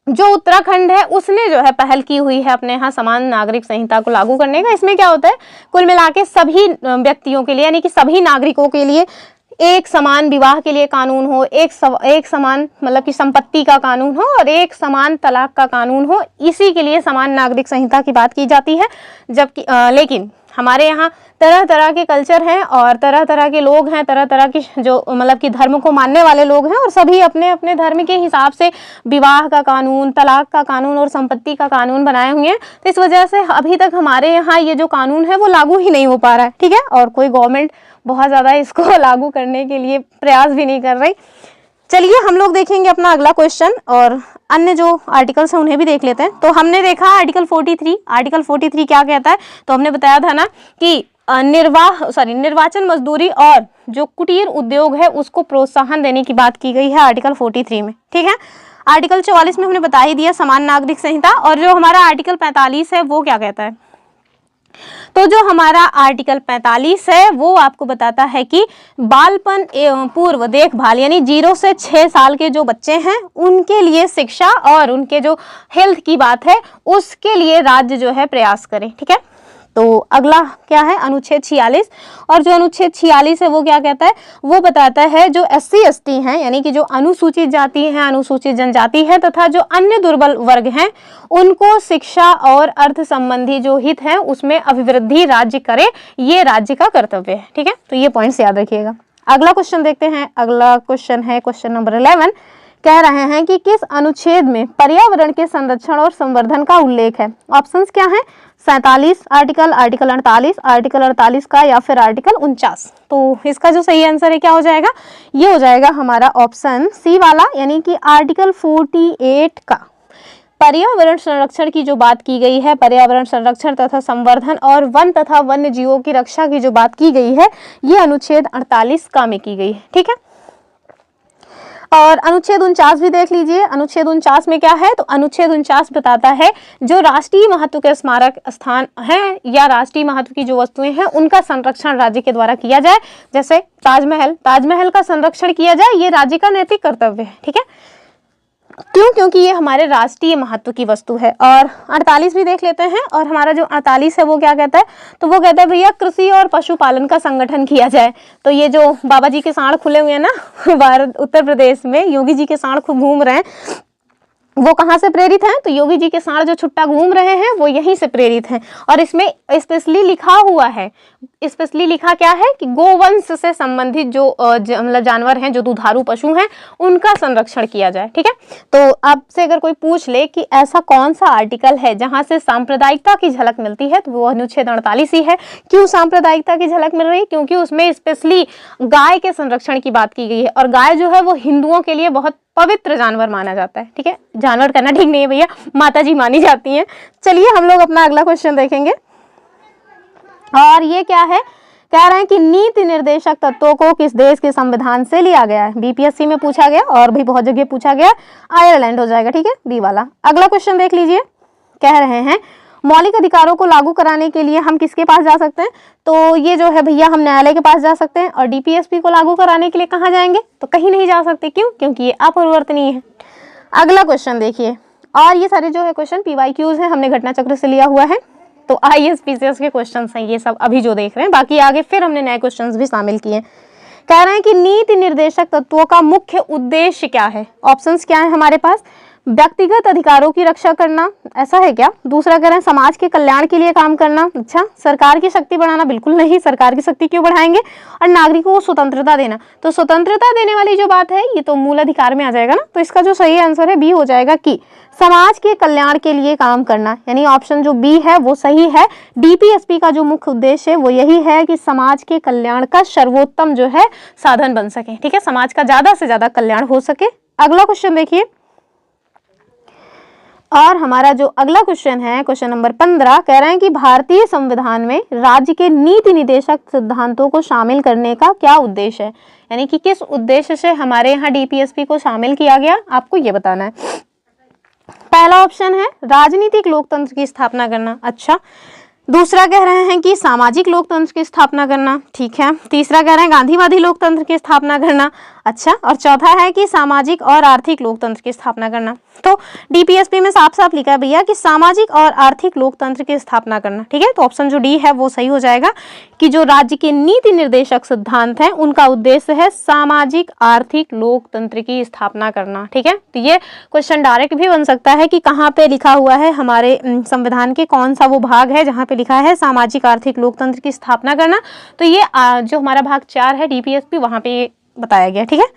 जो उत्तराखंड है उसने जो है पहल की हुई है अपने यहाँ समान नागरिक संहिता को लागू करने का। इसमें क्या होता है, कुल मिला के सभी व्यक्तियों के लिए यानी कि सभी नागरिकों के लिए एक समान विवाह के लिए कानून हो, एक समान मतलब कि संपत्ति का कानून हो और एक समान तलाक का कानून हो, इसी के लिए समान नागरिक संहिता की बात की जाती है। जबकि लेकिन हमारे यहाँ तरह तरह के कल्चर हैं और तरह तरह के लोग हैं, तरह तरह की जो मतलब कि धर्म को मानने वाले लोग हैं, और सभी अपने अपने धर्म के हिसाब से विवाह का कानून, तलाक का कानून और संपत्ति का कानून बनाए हुए हैं। तो इस वजह से अभी तक हमारे यहाँ ये जो कानून है वो लागू ही नहीं हो पा रहा है। ठीक है, और कोई गवर्नमेंट बहुत ज़्यादा इसको लागू करने के लिए प्रयास भी नहीं कर रही। चलिए हम लोग देखेंगे अपना अगला क्वेश्चन और अन्य जो आर्टिकल्स हैं उन्हें भी देख लेते हैं। तो हमने देखा आर्टिकल 43। आर्टिकल 43 क्या कहता है? तो हमने बताया था ना कि निर्वाचन मजदूरी और जो कुटीर उद्योग है उसको प्रोत्साहन देने की बात की गई है आर्टिकल 43 में। ठीक है, आर्टिकल 44 में हमने बता ही दिया समान नागरिक संहिता, और जो हमारा आर्टिकल 45 है वो क्या कहता है, तो जो हमारा आर्टिकल 45 है वो आपको बताता है कि बालपन एवं पूर्व देखभाल यानी 0 से 6 साल के जो बच्चे हैं उनके लिए शिक्षा और उनके जो हेल्थ की बात है उसके लिए राज्य जो है प्रयास करे। ठीक है, तो अगला क्या है, अनुच्छेद 46, और जो अनुच्छेद 46 है वो क्या कहता है, वो बताता है जो SC ST हैं यानी कि जो अनुसूचित जाति हैं, अनुसूचित जनजाति है तथा जो अन्य दुर्बल वर्ग हैं उनको शिक्षा और अर्थ संबंधी जो हित है उसमें अभिवृद्धि राज्य करे, ये राज्य का कर्तव्य है। ठीक है, तो ये पॉइंट्स याद रखिएगा। अगला क्वेश्चन देखते हैं। अगला क्वेश्चन है क्वेश्चन नंबर 11, कह रहे हैं कि किस अनुच्छेद में पर्यावरण के संरक्षण और संवर्धन का उल्लेख है। ऑप्शंस क्या है, 47 आर्टिकल, आर्टिकल 48, आर्टिकल 48 का, या फिर आर्टिकल 49। तो इसका जो सही आंसर है क्या हो जाएगा, ये हो जाएगा हमारा ऑप्शन सी वाला, यानी कि आर्टिकल 48 का पर्यावरण संरक्षण की जो बात की गई है, पर्यावरण संरक्षण तथा संवर्धन और वन तथा वन्य जीवों की रक्षा की जो बात की गई है ये अनुच्छेद 48 का में की गई है। ठीक है, और अनुच्छेद 49 भी देख लीजिए। अनुच्छेद 49 में क्या है, तो अनुच्छेद 49 बताता है जो राष्ट्रीय महत्व के स्मारक स्थान हैं या राष्ट्रीय महत्व की जो वस्तुएं हैं उनका संरक्षण राज्य के द्वारा किया जाए। जैसे ताजमहल का संरक्षण किया जाए, ये राज्य का नैतिक कर्तव्य है। ठीक है, क्यों, क्योंकि ये हमारे राष्ट्रीय महत्व की वस्तु है। और 48 भी देख लेते हैं, और हमारा जो 48 है वो क्या कहता है, तो वो कहता है भैया कृषि और पशुपालन का संगठन किया जाए। तो ये जो बाबा जी के सांड खुले हुए हैं ना भारत उत्तर प्रदेश में, योगी जी के सांड खूब घूम रहे हैं, वो कहाँ से प्रेरित हैं, तो योगी जी के सांड जो छुट्टा घूम रहे हैं वो यहीं से प्रेरित हैं। और इसमें स्पेशली लिखा हुआ है, स्पेशली लिखा क्या है कि गोवंश से संबंधित जो मतलब जानवर हैं, जो दुधारू पशु हैं, उनका संरक्षण किया जाए। ठीक है, तो आपसे अगर कोई पूछ ले कि ऐसा कौन सा आर्टिकल है जहां से सांप्रदायिकता की झलक मिलती है, तो वो अनुच्छेद 48 ही है। क्यों सांप्रदायिकता की झलक मिल रही है, क्योंकि उसमें स्पेशली गाय के संरक्षण की बात की गई है, और गाय जो है वो हिंदुओं के लिए बहुत पवित्र जानवर माना जाता है। ठीक है, जानवर कहना ठीक नहीं है भैया, माता जी मानी जाती हैं। चलिए हम लोग अपना अगला क्वेश्चन देखेंगे, और ये क्या है, कह रहे हैं कि नीति निर्देशक तत्वों को किस देश के संविधान से लिया गया है। बीपीएससी में पूछा गया और भी बहुत जगह पूछा गया, आयरलैंड हो जाएगा। ठीक है, बी वाला। अगला क्वेश्चन देख लीजिए, कह रहे हैं मौलिक अधिकारों को लागू कराने के लिए हम किसके पास जा सकते हैं, तो ये जो है भैया हम न्यायालय के पास जा सकते हैं। और डीपीएसपी को लागू कराने के लिए कहाँ जाएंगे, तो कहीं नहीं जा सकते। क्यों, क्योंकि ये अपरिवर्तनीय है। अगला क्वेश्चन देखिए, और ये सारे जो है क्वेश्चन PYQs हैं, हमने घटना चक्र से लिया हुआ है, तो IAS PCS के क्वेश्चन हैं ये सब अभी जो देख रहे हैं। बाकी आगे फिर हमने नए क्वेश्चन भी शामिल किए। कह रहे हैं कि नीति निर्देशक तत्वों का मुख्य उद्देश्य क्या है। ऑप्शंस क्या है हमारे पास, व्यक्तिगत अधिकारों की रक्षा करना, ऐसा है क्या। दूसरा कह रहे हैं समाज के कल्याण के लिए काम करना, अच्छा। सरकार की शक्ति बढ़ाना, बिल्कुल नहीं, सरकार की शक्ति क्यों बढ़ाएंगे। और नागरिकों को स्वतंत्रता देना, तो स्वतंत्रता देने वाली जो बात है ये तो मूल अधिकार में आ जाएगा ना। तो इसका जो सही आंसर है बी हो जाएगा कि समाज के कल्याण के लिए काम करना, यानी ऑप्शन जो बी है वो सही है। डीपीएसपी का जो मुख्य उद्देश्य है वो यही है कि समाज के कल्याण का सर्वोत्तम जो है साधन बन सके। ठीक है, समाज का ज्यादा से ज्यादा कल्याण हो सके। अगला क्वेश्चन देखिए, और हमारा जो अगला क्वेश्चन है क्वेश्चन नंबर 15, कह रहे हैं कि भारतीय संविधान में राज्य के नीति निर्देशक सिद्धांतों को शामिल करने का क्या उद्देश्य है, यानी कि किस उद्देश्य से हमारे यहाँ डीपीएसपी को शामिल किया गया, आपको ये बताना है। पहला ऑप्शन है राजनीतिक लोकतंत्र की स्थापना करना, अच्छा। दूसरा कह रहे हैं कि सामाजिक लोकतंत्र की स्थापना करना, ठीक है। तीसरा कह रहे हैं गांधीवादी लोकतंत्र की स्थापना करना, अच्छा। और चौथा है कि सामाजिक और आर्थिक लोकतंत्र की स्थापना करना। तो डीपीएसपी में साफ साफ लिखा है भैया कि सामाजिक और आर्थिक लोकतंत्र की स्थापना करना, ठीक है। तो ऑप्शन जो डी है वो सही हो जाएगा कि जो राज्य के नीति निर्देशक सिद्धांत हैं उनका उद्देश्य है सामाजिक आर्थिक लोकतंत्र की स्थापना करना, ठीक है। तो ये क्वेश्चन डायरेक्ट भी बन सकता है कि कहाँ पे लिखा हुआ है हमारे संविधान के कौन सा वो भाग है जहाँ पे लिखा है सामाजिक आर्थिक लोकतंत्र की स्थापना करना। तो ये जो हमारा भाग 4 है डीपीएसपी वहाँ पे बताया गया, ठीक है।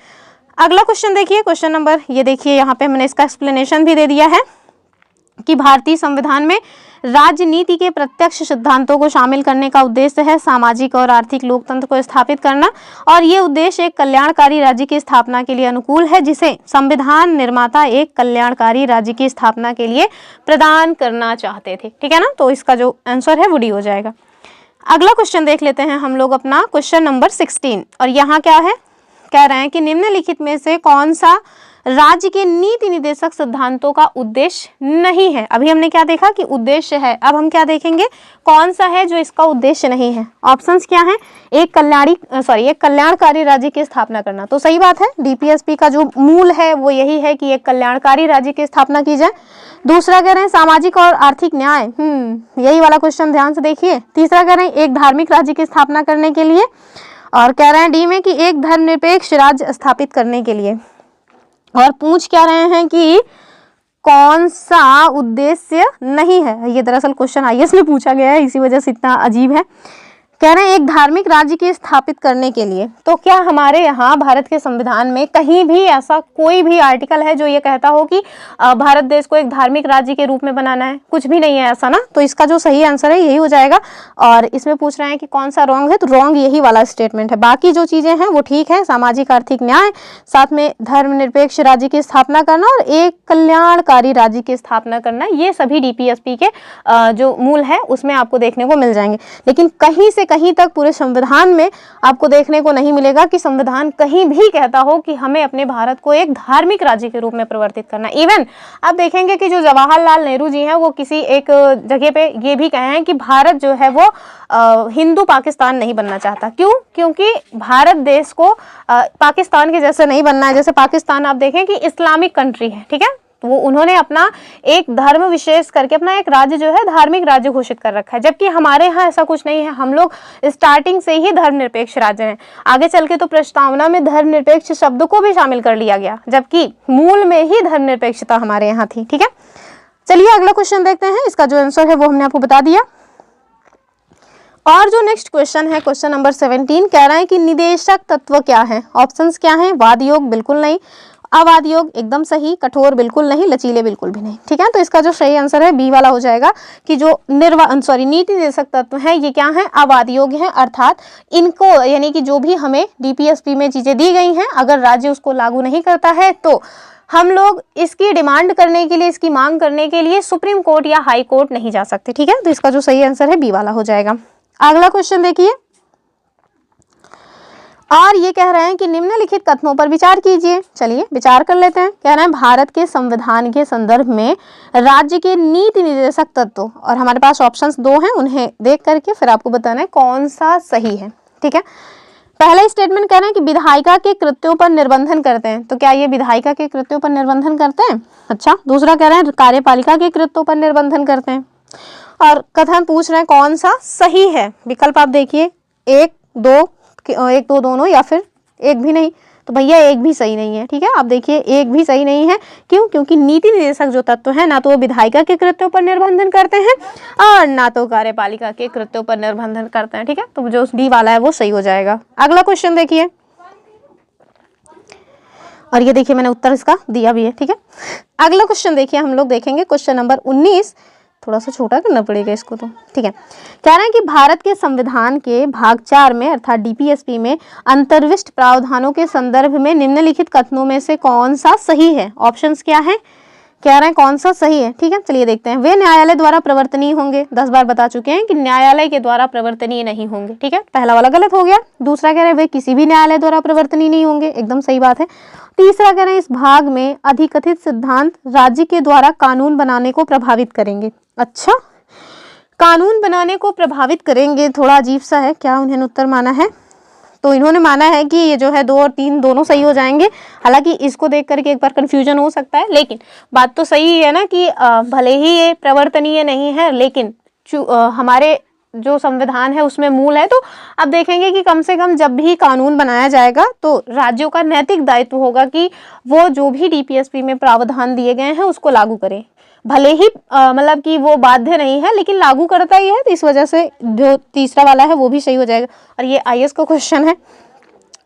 अगला क्वेश्चन देखिए, क्वेश्चन नंबर, ये देखिए यहाँ पे हमने इसका एक्सप्लेनेशन भी दे दिया है कि भारतीय संविधान में राजनीति के प्रत्यक्ष सिद्धांतों को शामिल करने का उद्देश्य है सामाजिक और आर्थिक लोकतंत्र को स्थापित करना, और ये उद्देश्य एक कल्याणकारी राज्य की स्थापना के लिए अनुकूल है जिसे संविधान निर्माता एक कल्याणकारी राज्य की स्थापना के लिए प्रदान करना चाहते थे, ठीक है ना। तो इसका जो आंसर है वो डी हो जाएगा। अगला क्वेश्चन देख लेते हैं हम लोग अपना क्वेश्चन नंबर 16। और यहाँ क्या है, कह रहे हैं कि निम्नलिखित में से कौन सा राज्य के नीति निर्देशक सिद्धांतों का उद्देश्य नहीं है। अभी हमने क्या देखा कि उद्देश्य है, अब हम क्या देखेंगे कौन सा है जो इसका उद्देश्य नहीं है। ऑप्शंस क्या हैं, एक कल्याणकारी राज्य की स्थापना करना, तो सही बात है, डीपीएसपी का जो मूल है वो यही है कि एक कल्याणकारी राज्य की स्थापना की जाए। दूसरा कह रहे हैं सामाजिक और आर्थिक न्याय, यही वाला क्वेश्चन ध्यान से देखिए। तीसरा कह रहे हैं एक धार्मिक राज्य की स्थापना करने के लिए, और कह रहे हैं डी में कि एक धर्मनिरपेक्ष राज्य स्थापित करने के लिए। और पूछ क्या रहे हैं कि कौन सा उद्देश्य नहीं है। ये दरअसल क्वेश्चन आईएएस में पूछा गया है, इसी वजह से इतना अजीब है। कह रहे हैं एक धार्मिक राज्य की स्थापित करने के लिए, तो क्या हमारे यहाँ भारत के संविधान में कहीं भी ऐसा कोई भी आर्टिकल है जो ये कहता हो कि भारत देश को एक धार्मिक राज्य के रूप में बनाना है? कुछ भी नहीं है ऐसा ना, तो इसका जो सही आंसर है यही हो जाएगा। और इसमें पूछ रहे हैं कि कौन सा रॉन्ग है, तो रॉन्ग यही वाला स्टेटमेंट है। बाकी जो चीजें हैं वो ठीक है, सामाजिक आर्थिक न्याय, साथ में धर्मनिरपेक्ष राज्य की स्थापना करना और एक कल्याणकारी राज्य की स्थापना करना, ये सभी डीपीएसपी के जो मूल है उसमें आपको देखने को मिल जाएंगे। लेकिन कहीं तक पूरे संविधान में आपको देखने को नहीं मिलेगा कि संविधान कहीं भी कहता हो कि हमें अपने भारत को एक धार्मिक राज्य के रूप में परिवर्तित करना। इवन आप देखेंगे कि जो जवाहरलाल नेहरू जी हैं वो किसी एक जगह पे ये भी कहे हैं कि भारत जो है वो हिंदू पाकिस्तान नहीं बनना चाहता। क्यों? क्योंकि भारत देश को पाकिस्तान के जैसे नहीं बनना है। जैसे पाकिस्तान आप देखें कि इस्लामिक कंट्री है, ठीक है, तो वो उन्होंने अपना एक धर्म विशेष करके अपना एक राज्य जो है धार्मिक राज्य घोषित कर रखा है, जबकि हमारे यहाँ ऐसा कुछ नहीं है। हम लोग स्टार्टिंग से ही धर्मनिरपेक्ष राज्य हैं। आगे चल के तो प्रस्तावना में धर्मनिरपेक्ष शब्द को भी शामिल कर लिया गया, जबकि मूल में ही धर्मनिरपेक्षता हमारे यहाँ थी। ठीक है, चलिए अगला क्वेश्चन देखते हैं। इसका जो आंसर है वो हमने आपको बता दिया। और जो नेक्स्ट क्वेश्चन है क्वेश्चन नंबर 17, कह रहा है कि निदेशक तत्व क्या है। ऑप्शंस क्या हैं, वाद योग बिल्कुल नहीं, अवाद योग एकदम सही, कठोर बिल्कुल नहीं, लचीले बिल्कुल भी नहीं। ठीक है, तो इसका जो सही आंसर है बी वाला हो जाएगा कि जो नीति निर्देशक तत्व है ये क्या है, अवाद योग है। अर्थात इनको यानी कि जो भी हमें डीपीएसपी में चीजें दी गई हैं, अगर राज्य उसको लागू नहीं करता है तो हम लोग इसकी डिमांड करने के लिए, इसकी मांग करने के लिए सुप्रीम कोर्ट या हाई कोर्ट नहीं जा सकते। ठीक है, तो इसका जो सही आंसर है बी वाला हो जाएगा। अगला क्वेश्चन देखिए, और ये कह रहे हैं कि निम्नलिखित कथनों पर विचार कीजिए। चलिए विचार कर लेते हैं। कह रहे हैं भारत के संविधान के संदर्भ में राज्य के नीति निर्देशक तत्व, और हमारे पास ऑप्शंस दो हैं, उन्हें देख करके फिर आपको बताना है कौन सा सही है। ठीक है, पहला स्टेटमेंट कह रहे हैं कि विधायिका के कृत्यों पर निर्बंधन करते हैं, तो क्या ये विधायिका के कृत्यों पर निर्बंधन करते हैं? अच्छा, दूसरा कह रहे हैं कार्यपालिका के कृत्यों पर निर्बंधन करते हैं। और कथन पूछ रहे हैं कौन सा सही है। विकल्प आप देखिए, एक दो दोनों, या फिर एक भी नहीं, तो भैया एक भी सही नहीं है। ठीक है, आप देखिए एक भी सही नहीं है। क्यों? क्योंकि नीति निर्देशक जो तत्व है ना तो वो विधायिका के कृत्यों पर निर्बंधन करते हैं और ना तो कार्यपालिका के कृत्यों पर निर्बंधन करते हैं। ठीक है, तो जो डी वाला है वो सही हो जाएगा। अगला क्वेश्चन देखिए, और ये देखिए मैंने उत्तर इसका दिया भी है। ठीक है, अगला क्वेश्चन देखिए, हम लोग देखेंगे क्वेश्चन नंबर 19। थोड़ा सा छोटा करना पड़ेगा इसको तो। ठीक है, कह रहे हैं कि भारत के संविधान के भाग 4 में अर्थात डीपीएसपी में अंतर्विष्ट प्रावधानों के संदर्भ में निम्नलिखित कथनों में से कौन सा सही है। ऑप्शंस क्या है, कह रहे हैं कौन सा सही है। ठीक है, चलिए देखते हैं। वे न्यायालय द्वारा प्रवर्तनीय होंगे, 10 बार बता चुके हैं कि न्यायालय के द्वारा प्रवर्तनीय नहीं होंगे। ठीक है, पहला वाला गलत हो गया। दूसरा कह रहे हैं वे किसी भी न्यायालय द्वारा प्रवर्तनीय नहीं होंगे, एकदम सही बात है। तीसरा कह रहे हैं इस भाग में अधिकथित सिद्धांत राज्य के द्वारा कानून बनाने को प्रभावित करेंगे। अच्छा, कानून बनाने को प्रभावित करेंगे, थोड़ा अजीब सा है। क्या उन्होंने उत्तर माना है? तो इन्होंने माना है कि ये जो है 2 और 3 दोनों सही हो जाएंगे। हालांकि इसको देख करके एक बार कंफ्यूजन हो सकता है, लेकिन बात तो सही है ना कि भले ही ये प्रवर्तनीय नहीं है, लेकिन हमारे जो संविधान है उसमें मूल है। तो अब देखेंगे कि कम से कम जब भी कानून बनाया जाएगा तो राज्यों का नैतिक दायित्व होगा कि वो जो भी डीपीएसपी में प्रावधान दिए गए हैं उसको लागू करें। भले ही मतलब कि वो बाध्य नहीं है, लेकिन लागू करता ही है। तो इस वजह से जो तीसरा वाला है वो भी सही हो जाएगा। और ये आईएएस का क्वेश्चन है,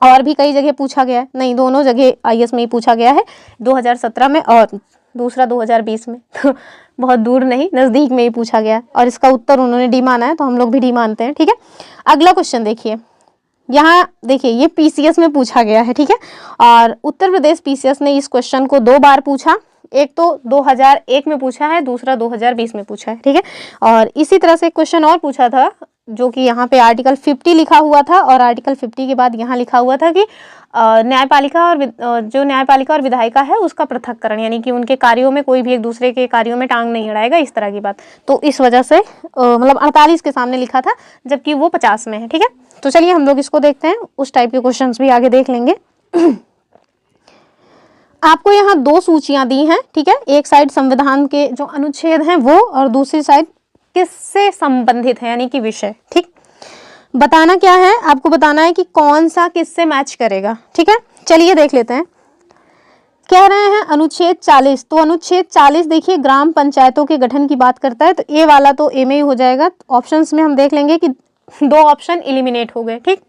और भी कई जगह पूछा गया है, नहीं दोनों जगह आईएएस में ही पूछा गया है, 2017 में और दूसरा 2020 में। तो बहुत दूर नहीं, नज़दीक में ही पूछा गया है। और इसका उत्तर उन्होंने डी माना है, तो हम लोग भी डी मानते हैं। ठीक है, अगला क्वेश्चन देखिए। यहाँ देखिए ये पीसीएस में पूछा गया है। ठीक है, और उत्तर प्रदेश पीसीएस ने इस क्वेश्चन को 2 बार पूछा। एक तो 2001 में पूछा है, दूसरा 2020 में पूछा है। ठीक है, और इसी तरह से क्वेश्चन और पूछा था जो कि यहाँ पे आर्टिकल 50 लिखा हुआ था और आर्टिकल 50 के बाद यहाँ लिखा हुआ था कि न्यायपालिका और जो न्यायपालिका और विधायिका है उसका पृथक्करण, यानी कि उनके कार्यों में कोई भी एक दूसरे के कार्यों में टांग नहीं अड़ाएगा, इस तरह की बात। तो इस वजह से मतलब 48 के सामने लिखा था जबकि वो 50 में है। ठीक है, तो चलिए हम लोग इसको देखते हैं, उस टाइप के क्वेश्चन भी आगे देख लेंगे। आपको यहाँ 2 सूचियां दी हैं। ठीक है, एक साइड संविधान के जो अनुच्छेद हैं वो, और दूसरी साइड किससे संबंधित है यानी कि विषय। ठीक, बताना क्या है, आपको बताना है कि कौन सा किससे मैच करेगा। ठीक है, चलिए देख लेते हैं। कह रहे हैं अनुच्छेद 40, तो अनुच्छेद 40 देखिए ग्राम पंचायतों के गठन की बात करता है, तो ए वाला तो ए में ही हो जाएगा। ऑप्शंस में हम देख लेंगे कि 2 ऑप्शन एलिमिनेट हो गए। ठीक,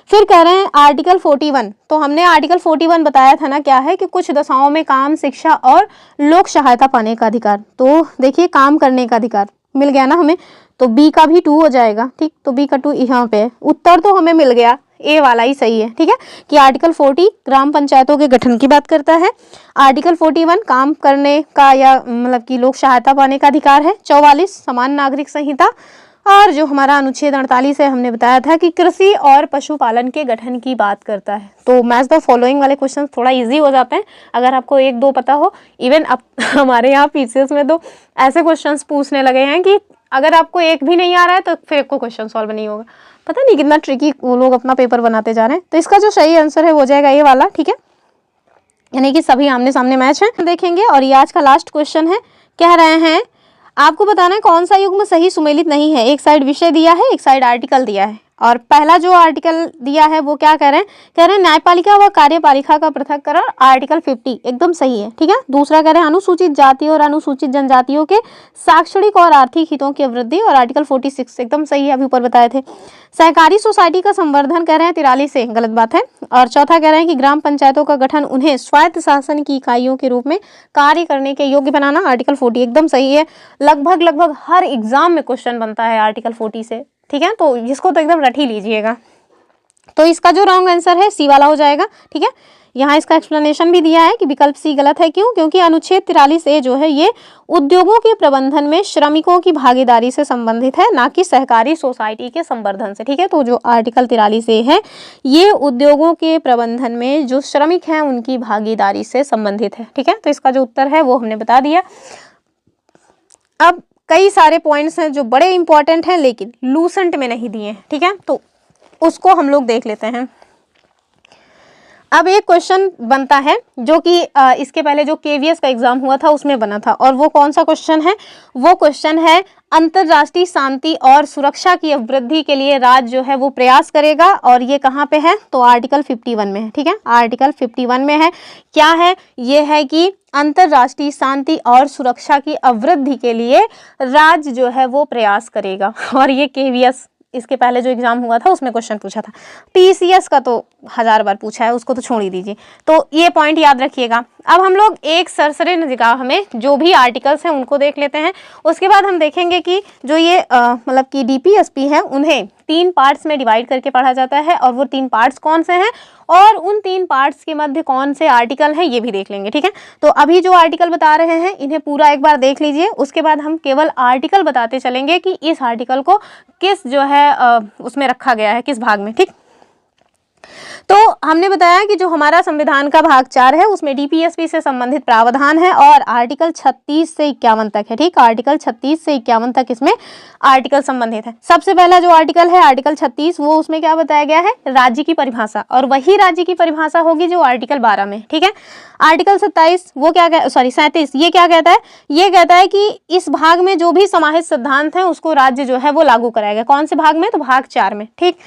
फिर कह रहे हैं आर्टिकल 41, तो हमने आर्टिकल 41 बताया था ना, क्या है कि कुछ दशाओं में काम, शिक्षा और लोक सहायता पाने का अधिकार। तो देखिए काम करने का अधिकार मिल गया ना हमें, तो बी का भी 2 हो जाएगा। ठीक, तो बी का 2 यहाँ पे है। उत्तर तो हमें मिल गया, ए वाला ही सही है। ठीक है, कि आर्टिकल 40 ग्राम पंचायतों के गठन की बात करता है, आर्टिकल 41 काम करने का या मतलब कि लोक सहायता पाने का अधिकार है, 44 समान नागरिक संहिता, और जो हमारा अनुच्छेद 48 है हमने बताया था कि कृषि और पशुपालन के गठन की बात करता है। तो मैच द फॉलोइंग वाले क्वेश्चन थोड़ा इजी हो जाते हैं अगर आपको 1-2 पता हो। इवन अब हमारे यहाँ पीसीएस में तो ऐसे क्वेश्चंस पूछने लगे हैं कि अगर आपको एक भी नहीं आ रहा है तो फिर आपको क्वेश्चन सॉल्व नहीं होगा। पता नहीं कितना ट्रिकी वो लोग अपना पेपर बनाते जा रहे हैं। तो इसका जो सही आंसर है वो हो जाएगा ये वाला। ठीक है, यानी कि सभी आमने सामने मैच है। देखेंगे, और ये आज का लास्ट क्वेश्चन है। कह रहे हैं आपको बताना है कौन सा युग्म सही सुमेलित नहीं है। एक साइड विषय दिया है, एक साइड आर्टिकल दिया है, और पहला जो आर्टिकल दिया है वो क्या कह रहे हैं, कह रहे हैं न्यायपालिका व कार्यपालिका का पृथक्करण, आर्टिकल 50 एकदम सही है। ठीक है, दूसरा कह रहे हैं अनुसूचित जाति और अनुसूचित जनजातियों के शैक्षणिक और आर्थिक हितों की वृद्धि, और आर्टिकल 46 एकदम सही है, अभी ऊपर बताए थे। सहकारी सोसाइटी का संवर्धन कह रहे हैं 43 से, गलत बात है। और चौथा कह रहे हैं कि ग्राम पंचायतों का गठन उन्हें स्वायत्त शासन की इकाइयों के रूप में कार्य करने के योग्य बनाना, आर्टिकल 40 एकदम सही है। लगभग हर एग्जाम में क्वेश्चन बनता है आर्टिकल 40 से। ठीक है, तो इसको तो एकदम रट ही लीजिएगा। तो इसका जो रॉन्ग आंसर है सी वाला हो जाएगा। ठीक है, यहाँ इसका एक्सप्लेनेशन भी दिया है कि विकल्प सी गलत है। क्यों? क्योंकि अनुच्छेद 43A जो है ये उद्योगों के प्रबंधन में श्रमिकों की भागीदारी से संबंधित है, ना कि सहकारी सोसाइटी के संवर्धन से। ठीक है, तो जो आर्टिकल 43A है ये उद्योगों के प्रबंधन में जो श्रमिक हैं उनकी भागीदारी से संबंधित है। ठीक है, तो इसका जो उत्तर है वो हमने बता दिया। अब कई सारे पॉइंट्स हैं जो बड़े इंपॉर्टेंट हैं लेकिन लूसेंट में नहीं दिए हैं। ठीक है, तो उसको हम लोग देख लेते हैं। अब एक क्वेश्चन बनता है जो कि इसके पहले जो केवीएस का एग्जाम हुआ था उसमें बना था, और वो कौन सा क्वेश्चन है? वो क्वेश्चन है अंतरराष्ट्रीय शांति और सुरक्षा की वृद्धि के लिए राज्य जो है वो प्रयास करेगा, और ये कहाँ पे है? तो आर्टिकल 51 में है। ठीक है, आर्टिकल 51 में है। क्या है? ये है कि अंतरराष्ट्रीय शांति और सुरक्षा की अवृद्धि के लिए राज्य जो है वो प्रयास करेगा, और ये केवीएस इसके पहले जो एग्जाम हुआ था उसमें क्वेश्चन पूछा था। पीसीएस का तो 1000 बार पूछा है, उसको तो छोड़ ही दीजिए। तो ये पॉइंट याद रखिएगा। अब हम लोग एक सरसरी निगाह में जो भी आर्टिकल्स हैं उनको देख लेते हैं। उसके बाद हम देखेंगे कि जो ये मतलब कि डीपीएसपी है उन्हें 3 पार्ट्स में डिवाइड करके पढ़ा जाता है, और वो 3 पार्ट्स कौन से हैं और उन 3 पार्ट्स के मध्य कौन से आर्टिकल हैं ये भी देख लेंगे। ठीक है, तो अभी जो आर्टिकल बता रहे हैं इन्हें पूरा एक बार देख लीजिए। उसके बाद हम केवल आर्टिकल बताते चलेंगे कि इस आर्टिकल को किस जो है उसमें रखा गया है, किस भाग में। ठीक, तो हमने बताया कि जो हमारा संविधान का भाग 4 है उसमें डीपीएसपी से संबंधित प्रावधान है, और आर्टिकल 36 से 51 तक है। ठीक, आर्टिकल 36 से 51 तक इसमें आर्टिकल संबंधित है। सबसे पहला जो आर्टिकल है आर्टिकल 36, वो उसमें क्या बताया गया है? राज्य की परिभाषा, और वही राज्य की परिभाषा होगी जो आर्टिकल 12 में। ठीक है, आर्टिकल 27 वो क्या 37 ये क्या कहता है? ये कहता है कि इस भाग में जो भी समाहित सिद्धांत है उसको राज्य जो है वो लागू कराएगा। कौन से भाग में? तो भाग 4 में। ठीक,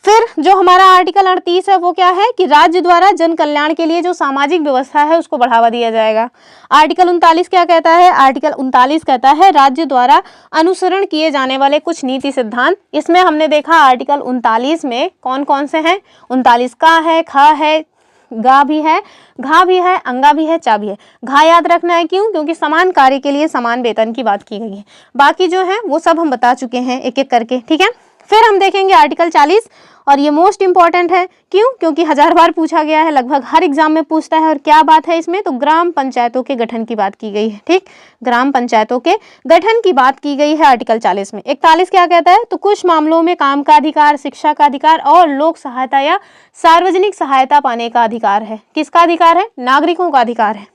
फिर जो हमारा आर्टिकल 38 है वो क्या है कि राज्य द्वारा जन कल्याण के लिए जो सामाजिक व्यवस्था है उसको बढ़ावा दिया जाएगा। आर्टिकल 39 क्या कहता है? आर्टिकल 39 कहता है राज्य द्वारा अनुसरण किए जाने वाले कुछ नीति सिद्धांत। इसमें हमने देखा आर्टिकल 39 में कौन कौन से हैं? 39 का है, खा है, गा भी है, घा भी है, अंगा भी है, चा भी है। घा याद रखना है, क्यों? क्योंकि समान कार्य के लिए समान वेतन की बात की गई है। बाकी जो है वो सब हम बता चुके हैं एक एक करके। ठीक है, फिर हम देखेंगे आर्टिकल 40, और ये मोस्ट इंपॉर्टेंट है। क्यों? क्योंकि 1000 बार पूछा गया है, लगभग हर एग्जाम में पूछता है। और क्या बात है इसमें? तो ग्राम पंचायतों के गठन की बात की गई है। ठीक, ग्राम पंचायतों के गठन की बात की गई है आर्टिकल 40 में। 41 क्या कहता है? तो कुछ मामलों में काम का अधिकार, शिक्षा का अधिकार और लोक सहायता या सार्वजनिक सहायता पाने का अधिकार है। किसका अधिकार है? नागरिकों का अधिकार है।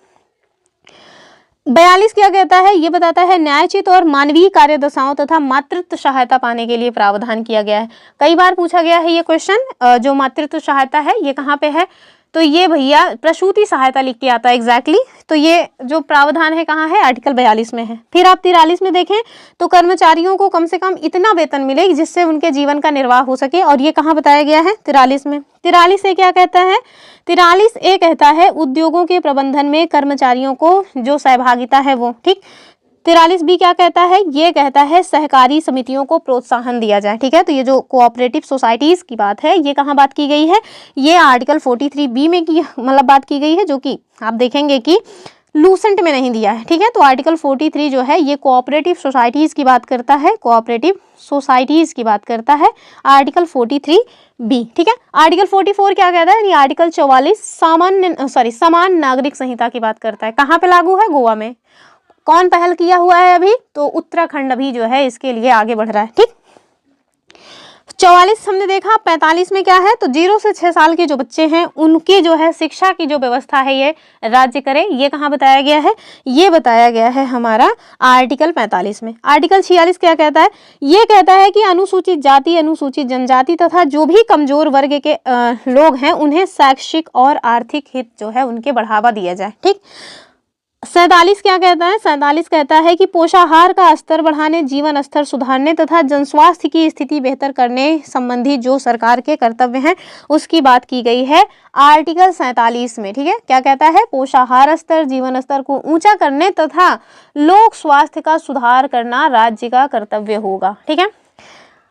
42 क्या कहता है? ये बताता है न्यायोचित और मानवीय कार्यदशाओं तथा मातृत्व सहायता पाने के लिए प्रावधान किया गया है। कई बार पूछा गया है ये क्वेश्चन। जो मातृत्व सहायता है ये कहाँ पे है? तो ये भैया प्रसूति सहायता लिख के आता है एग्जैक्टली। तो ये जो प्रावधान है कहाँ है? आर्टिकल 42 में है। फिर आप 43 में देखें तो कर्मचारियों को कम से कम इतना वेतन मिले जिससे उनके जीवन का निर्वाह हो सके, और ये कहाँ बताया गया है? 43 में। 43 ए क्या कहता है? 43 ए कहता है उद्योगों के प्रबंधन में कर्मचारियों को जो सहभागिता है वो। ठीक, 43 बी क्या कहता है? ये कहता है सहकारी समितियों को प्रोत्साहन दिया जाए। ठीक है, तो ये जो कोऑपरेटिव सोसाइटीज की बात है ये कहाँ बात की गई है? ये आर्टिकल 43 बी में की मतलब बात की गई है, जो कि आप देखेंगे कि लूसेंट में नहीं दिया है। ठीक है, तो आर्टिकल 43 जो है ये कोऑपरेटिव सोसाइटीज की बात करता है, कोऑपरेटिव सोसाइटीज की बात करता है आर्टिकल 43 बी। ठीक है, आर्टिकल 44 क्या कहता है? ये आर्टिकल 44 समान नागरिक संहिता की बात करता है। कहाँ पे लागू है? गोवा में। कौन पहल किया हुआ है अभी? तो उत्तराखंड अभी जो है इसके लिए आगे बढ़ रहा है। ठीक, 44 हमने देखा। 45 में क्या है? तो 0 से 6 साल के जो बच्चे हैं उनकी जो है शिक्षा की जो व्यवस्था है ये राज्य करे। ये कहाँ बताया गया है? ये बताया गया है हमारा आर्टिकल 45 में। आर्टिकल 46 क्या कहता है? ये कहता है कि अनुसूचित जाति, अनुसूचित जनजाति तथा जो भी कमजोर वर्ग के लोग हैं उन्हें शैक्षिक और आर्थिक हित जो है उनके बढ़ावा दिया जाए। ठीक, 47 क्या कहता है? 47 कहता है कि पोषाहार का स्तर बढ़ाने, जीवन स्तर सुधारने तथा जनस्वास्थ्य की स्थिति बेहतर करने संबंधी जो सरकार के कर्तव्य हैं उसकी बात की गई है आर्टिकल 47 में। ठीक है, क्या कहता है? पोषाहार स्तर, जीवन स्तर को ऊंचा करने तथा लोक स्वास्थ्य का सुधार करना राज्य का कर्तव्य होगा। ठीक है,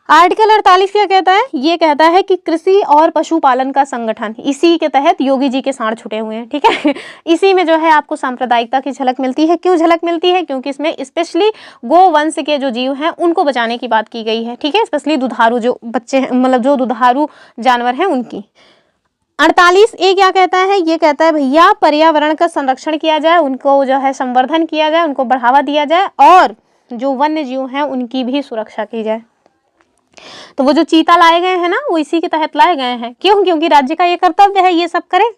आर्टिकल 48 क्या कहता है? ये कहता है कि कृषि और पशुपालन का संगठन, इसी के तहत योगी जी के साढ़ छुटे हुए हैं। ठीक है, इसी में जो है आपको सांप्रदायिकता की झलक मिलती है। क्यों झलक मिलती है? क्योंकि इसमें स्पेशली गो वंश के जो जीव हैं उनको बचाने की बात की गई है। ठीक है, स्पेशली दुधारू जो बच्चे हैं, मतलब जो दुधारू जानवर हैं उनकी। 48 ए क्या कहता है? ये कहता है भैया पर्यावरण का संरक्षण किया जाए, उनको जो है संवर्धन किया जाए, उनको बढ़ावा दिया जाए और जो वन्य जीव हैं उनकी भी सुरक्षा की जाए। तो वो जो चीता लाए गए हैं ना वो इसी के तहत लाए गए हैं। क्यों? क्योंकि राज्य का ये कर्तव्य है ये सब करे।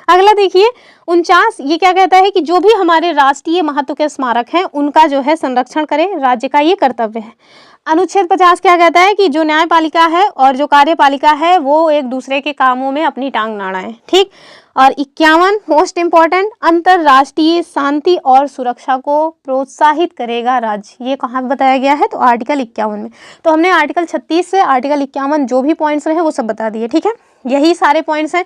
अगला देखिए 49, ये क्या कहता है कि जो भी हमारे राष्ट्रीय महत्व के स्मारक हैं उनका जो है संरक्षण करे, राज्य का ये कर्तव्य है। अनुच्छेद 50 क्या कहता है कि जो न्यायपालिका है और जो कार्यपालिका है वो एक दूसरे के कामों में अपनी टांग ना अड़ाएं। ठीक, और 51 मोस्ट इंपॉर्टेंट, अंतरराष्ट्रीय शांति और सुरक्षा को प्रोत्साहित करेगा राज्य। ये कहाँ बताया गया है? तो आर्टिकल 51 में। तो हमने आर्टिकल 36 से आर्टिकल 51 जो भी पॉइंट्स रहे वो सब बता दिए। ठीक है, यही सारे पॉइंट्स हैं।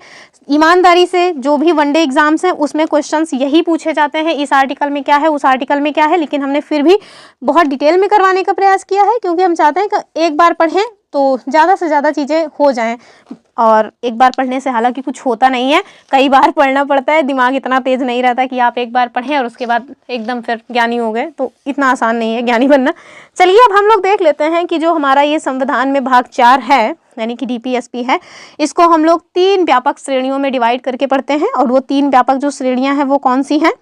ईमानदारी से जो भी वनडे एग्जाम्स हैं उसमें क्वेश्चंस यही पूछे जाते हैं, इस आर्टिकल में क्या है, उस आर्टिकल में क्या है, लेकिन हमने फिर भी बहुत डिटेल में करवाने का प्रयास किया है क्योंकि हम चाहते हैं कि एक बार पढ़ें तो ज़्यादा से ज़्यादा चीज़ें हो जाएं। और एक बार पढ़ने से हालांकि कुछ होता नहीं है, कई बार पढ़ना पड़ता है। दिमाग इतना तेज नहीं रहता कि आप एक बार पढ़ें और उसके बाद एकदम फिर ज्ञानी हो गए, तो इतना आसान नहीं है ज्ञानी बनना। चलिए अब हम लोग देख लेते हैं कि जो हमारा ये संविधान में भाग 4 है यानी कि DPSP है, इसको हम लोग 3 व्यापक श्रेणियों में डिवाइड करके पढ़ते हैं। और वो 3 व्यापक जो श्रेणियां हैं वो कौन सी हैं?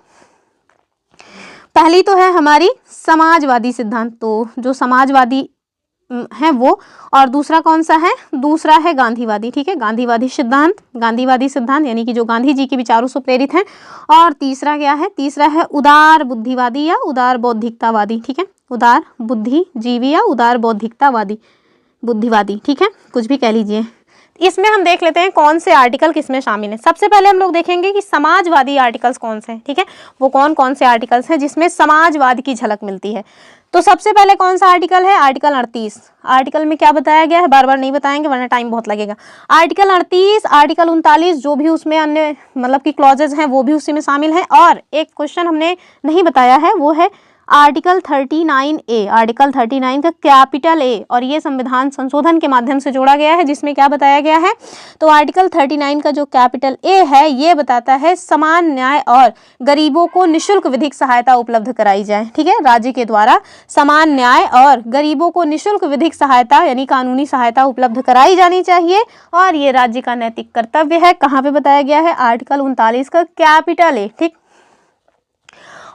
पहली तो है हमारी समाजवादी सिद्धांत, तो जो समाजवादी है वो, और दूसरा कौन सा है? दूसरा है गांधीवादी। ठीक है, गांधीवादी सिद्धांत यानी कि जो गांधी जी के विचारों से प्रेरित हैं। और तीसरा क्या है? तीसरा है उदार बुद्धिवादी या उदार बौद्धिकतावादी। ठीक है, उदार बुद्धिजीवी या उदार बौद्धिकतावादी, बुद्धिवादी। ठीक है, कुछ भी कह लीजिए। इसमें हम देख लेते हैं कौन से आर्टिकल किसमें शामिल हैं। सबसे पहले हम लोग देखेंगे कि समाजवादी आर्टिकल्स कौन से हैं। ठीक है, वो कौन कौन से आर्टिकल्स हैं जिसमें समाजवाद की झलक मिलती है। तो सबसे पहले कौन सा आर्टिकल है? आर्टिकल 38। आर्टिकल में क्या बताया गया है? बार बार नहीं बताएंगे वरना टाइम बहुत लगेगा। आर्टिकल 38, आर्टिकल 39 जो भी उसमें अन्य मतलब कि क्लॉजेज हैं वो भी उसी में शामिल हैं। और एक क्वेश्चन हमने नहीं बताया है वो है आर्टिकल 39A, आर्टिकल 39 का कैपिटल ए, और ये संविधान संशोधन के माध्यम से जोड़ा गया है, जिसमें क्या बताया गया है, तो आर्टिकल 39 का जो कैपिटल ए है ये बताता है समान न्याय और गरीबों को निःशुल्क विधिक सहायता उपलब्ध कराई जाए। ठीक है, राज्य के द्वारा समान न्याय और गरीबों को निःशुल्क विधिक सहायता यानी कानूनी सहायता उपलब्ध कराई जानी चाहिए, और ये राज्य का नैतिक कर्तव्य है। कहाँ पे बताया गया है, आर्टिकल 39 का कैपिटल ए। ठीक,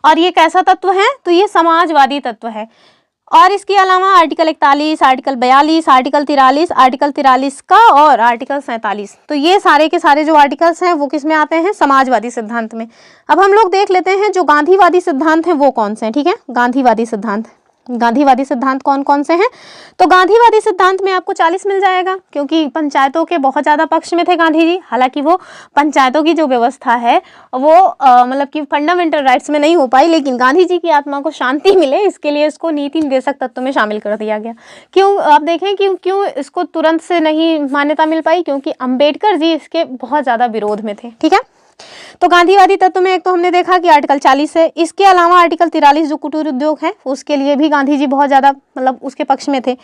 और ये कैसा तत्व है, तो ये समाजवादी तत्व है। और इसके अलावा आर्टिकल 41, आर्टिकल 42, आर्टिकल 43, आर्टिकल 43 का और आर्टिकल 47, तो ये सारे के सारे जो आर्टिकल्स हैं वो किस में आते हैं, समाजवादी सिद्धांत में। अब हम लोग देख लेते हैं जो गांधीवादी सिद्धांत हैं वो कौन से हैं। ठीक है, गांधीवादी सिद्धांत, गांधीवादी सिद्धांत कौन कौन से हैं, तो गांधीवादी सिद्धांत में आपको 40 मिल जाएगा, क्योंकि पंचायतों के बहुत ज़्यादा पक्ष में थे गांधी जी। हालांकि वो पंचायतों की जो व्यवस्था है वो मतलब कि फंडामेंटल राइट्स में नहीं हो पाई, लेकिन गांधी जी की आत्मा को शांति मिले इसके लिए इसको नीति निर्देशक तत्व में शामिल कर दिया गया। क्यों, आप देखें क्यों इसको तुरंत से नहीं मान्यता मिल पाई, क्योंकि अम्बेडकर जी इसके बहुत ज़्यादा विरोध में थे। ठीक है, तो गांधीवादी तत्व में एक तो हमने देखा कि आर्टिकल 40 है। इसके अलावा आर्टिकल 43 जो कुटीर उद्योग है उसके लिए भी गांधी जी बहुत ज़्यादा मतलब उसके पक्ष में थे,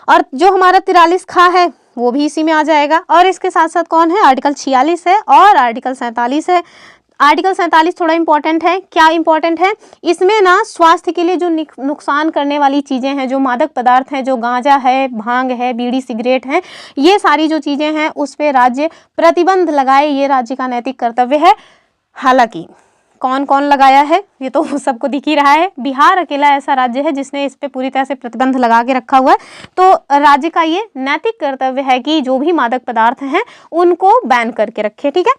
और जो हमारा 43 खा है वो भी इसी में आ जाएगा। और इसके साथ साथ कौन है, आर्टिकल 46 है और आर्टिकल 47 है। आर्टिकल 47 थोड़ा इंपॉर्टेंट है। क्या इंपॉर्टेंट है, इसमें ना स्वास्थ्य के लिए जो नुकसान करने वाली चीज़ें हैं, जो मादक पदार्थ हैं, जो गांजा है, भांग है, बीड़ी सिगरेट है, ये सारी जो चीज़ें हैं उस पर राज्य प्रतिबंध लगाए, ये राज्य का नैतिक कर्तव्य है। हालांकि कौन कौन लगाया है ये तो सबको दिख ही रहा है, बिहार अकेला ऐसा राज्य है जिसने इस पे पूरी तरह से प्रतिबंध लगा के रखा हुआ है। तो राज्य का ये नैतिक कर्तव्य है कि जो भी मादक पदार्थ हैं उनको बैन करके रखे। ठीक है,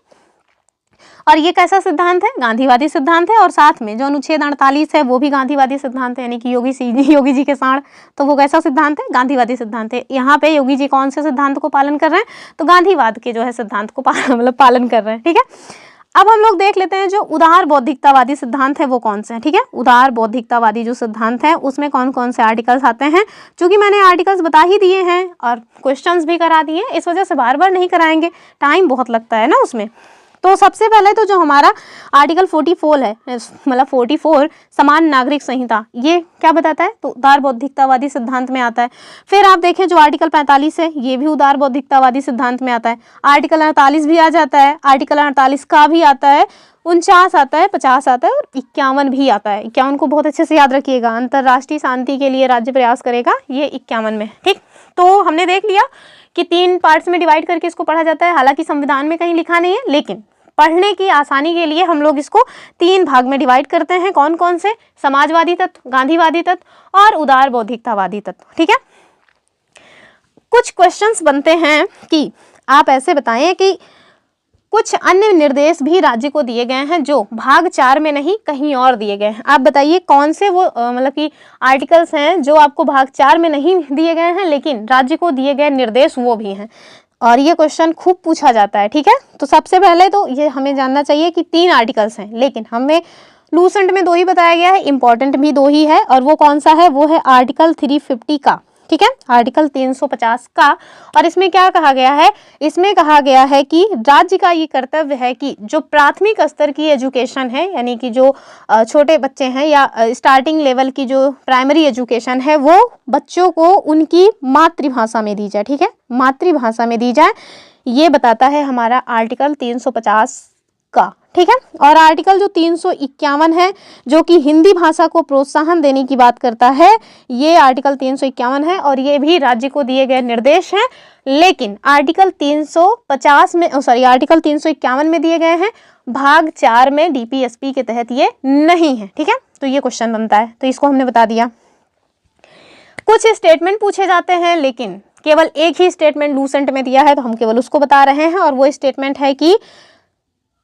और ये कैसा सिद्धांत है, गांधीवादी सिद्धांत है। और साथ में जो अनुच्छेद 48 है वो भी गांधीवादी सिद्धांत है, यानी कि योगी जी के साण, तो वो कैसा सिद्धांत है, गांधीवादी सिद्धांत है। यहाँ पे योगी जी कौन से सिद्धांत को पालन कर रहे हैं, तो गांधीवाद के जो है सिद्धांत को मतलब पालन कर रहे हैं। ठीक है, अब हम लोग देख लेते हैं जो उदार बौद्धिकतावादी सिद्धांत है वो कौन से हैं। ठीक है, उदार बौद्धिकतावादी जो सिद्धांत है उसमें कौन कौन से आर्टिकल्स आते हैं, क्योंकि मैंने आर्टिकल्स बता ही दिए हैं और क्वेश्चंस भी करा दिए, इस वजह से बार बार नहीं कराएंगे, टाइम बहुत लगता है ना उसमें। तो सबसे पहले तो जो हमारा आर्टिकल 44 है, मतलब 44 समान नागरिक संहिता, ये क्या बताता है, तो उदार बौद्धिकतावादी सिद्धांत में आता है। फिर आप देखें जो आर्टिकल 45 है ये भी उदार बौद्धिकतावादी सिद्धांत में आता है। आर्टिकल 48 भी आ जाता है, आर्टिकल 48 का भी आता है, 49 आता है, 50 आता है और 51 भी आता है। 51 को बहुत अच्छे से याद रखिएगा, अंतर्राष्ट्रीय शांति के लिए राज्य प्रयास करेगा, ये 51 में। ठीक, तो हमने देख लिया कि 3 पार्ट्स में डिवाइड करके इसको पढ़ा जाता है। हालांकि संविधान में कहीं लिखा नहीं है, लेकिन पढ़ने की आसानी के लिए हम लोग इसको 3 भाग में डिवाइड करते हैं। कौन कौन से, समाजवादी तत्व, गांधीवादी तत्व और उदार बौद्धिकतावादी तत्व। ठीक है, कुछ क्वेश्चंस बनते हैं कि आप ऐसे बताएं कि कुछ अन्य निर्देश भी राज्य को दिए गए हैं जो भाग 4 में नहीं कहीं और दिए गए हैं। आप बताइए कौन से वो मतलब कि आर्टिकल्स हैं जो आपको भाग 4 में नहीं दिए गए हैं लेकिन राज्य को दिए गए निर्देश वो भी हैं, और ये क्वेश्चन खूब पूछा जाता है। ठीक है, तो सबसे पहले तो ये हमें जानना चाहिए कि 3 आर्टिकल्स हैं, लेकिन हमें लूसेंट में 2 ही बताया गया है, इंपॉर्टेंट भी 2 ही है, और वो कौन सा है, वो है आर्टिकल 350 का। ठीक है, आर्टिकल 350 का। और इसमें क्या कहा गया है, इसमें कहा गया है कि राज्य का ये कर्तव्य है कि जो प्राथमिक स्तर की एजुकेशन है, यानी कि जो छोटे बच्चे हैं या स्टार्टिंग लेवल की जो प्राइमरी एजुकेशन है, वो बच्चों को उनकी मातृभाषा में दी जाए। ठीक है, मातृभाषा में दी जाए, ये बताता है हमारा आर्टिकल 350 का। ठीक है, और आर्टिकल जो 351 है जो कि हिंदी भाषा को प्रोत्साहन देने की बात करता है, ये आर्टिकल 351 है और ये भी राज्य को दिए गए निर्देश हैं। लेकिन आर्टिकल 350 में आर्टिकल 351 में दिए गए हैं, भाग 4 में डीपीएसपी के तहत ये नहीं है। ठीक है, तो ये क्वेश्चन बनता है, तो इसको हमने बता दिया। कुछ स्टेटमेंट पूछे जाते हैं लेकिन केवल एक ही स्टेटमेंट लूसेंट में दिया है, तो हम केवल उसको बता रहे हैं, और वो स्टेटमेंट है कि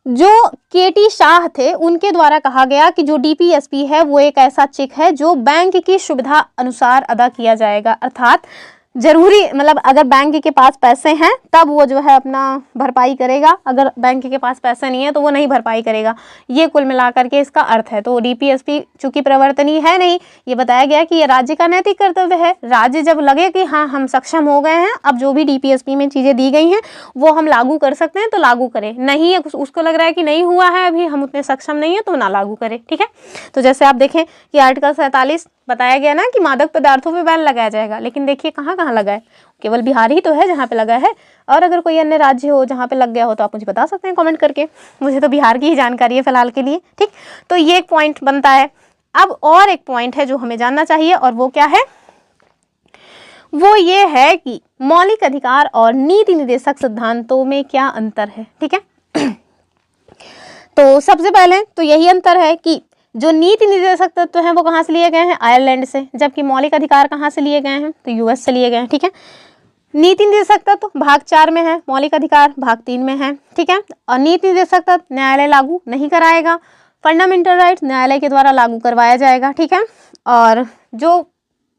जो केटी शाह थे उनके द्वारा कहा गया कि जो डीपीएसपी है वो एक ऐसा चेक है जो बैंक की सुविधा अनुसार अदा किया जाएगा। अर्थात जरूरी मतलब अगर बैंक के पास पैसे हैं तब वो जो है अपना भरपाई करेगा, अगर बैंक के पास पैसे नहीं है तो वो नहीं भरपाई करेगा। ये कुल मिलाकर के इसका अर्थ है। तो डीपीएसपी चूंकि प्रवर्तनीय है नहीं, ये बताया गया कि ये राज्य का नैतिक कर्तव्य है। राज्य जब लगे कि हाँ हम सक्षम हो गए हैं, अब जो भी डीपीएसपी में चीजें दी गई हैं वो हम लागू कर सकते हैं तो लागू करें, नहीं है उसको लग रहा है कि नहीं हुआ है अभी, हम उतने सक्षम नहीं है तो ना लागू करें। ठीक है, तो जैसे आप देखें कि आर्टिकल 47 बताया गया ना कि मादक पदार्थों पे बैन लगाया जाएगा, लेकिन देखिए कहाँ कहाँ लगा है, केवल बिहार ही तो है जहाँ पे लगा है। और अगर कोई अन्य राज्य हो जहाँ पे लग गया हो तो आप मुझे बता सकते हैं कमेंट करके, मुझे तो बिहार की ही जानकारी है फिलहाल के लिए। ठीक, तो ये एक पॉइंट बनता है। अब और एक पॉइंट है जो हमें जानना चाहिए, और वो क्या है, वो ये है कि मौलिक अधिकार और नीति निर्देशक सिद्धांतों में क्या अंतर है। ठीक है, तो सबसे पहले तो यही अंतर है कि जो नीति निर्देशक तत्व हैं वो कहाँ से लिए गए हैं, आयरलैंड से, जबकि मौलिक अधिकार कहाँ से लिए गए हैं, तो यूएस से लिए गए हैं। ठीक है, नीति निर्देशक तत्व भाग 4 में है, मौलिक अधिकार भाग 3 में है। ठीक है, और नीति निर्देशक तत्व न्यायालय लागू नहीं कराएगा, फंडामेंटल राइट्स न्यायालय के द्वारा लागू करवाया जाएगा। ठीक है, और जो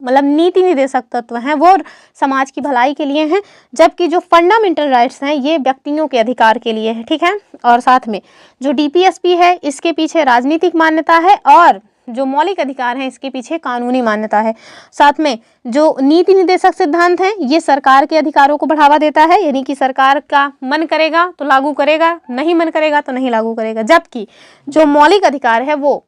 मतलब नीति निर्देशक तत्व हैं वो समाज की भलाई के लिए हैं, जबकि जो फंडामेंटल राइट्स हैं ये व्यक्तियों के अधिकार के लिए है। ठीक है, और साथ में जो डीपीएसपी है इसके पीछे राजनीतिक मान्यता है, और जो मौलिक अधिकार हैं इसके पीछे कानूनी मान्यता है। साथ में जो नीति निर्देशक सिद्धांत हैं ये सरकार के अधिकारों को बढ़ावा देता है, यानी कि सरकार का मन करेगा तो लागू करेगा, नहीं मन करेगा तो नहीं लागू करेगा। जबकि जो मौलिक अधिकार है वो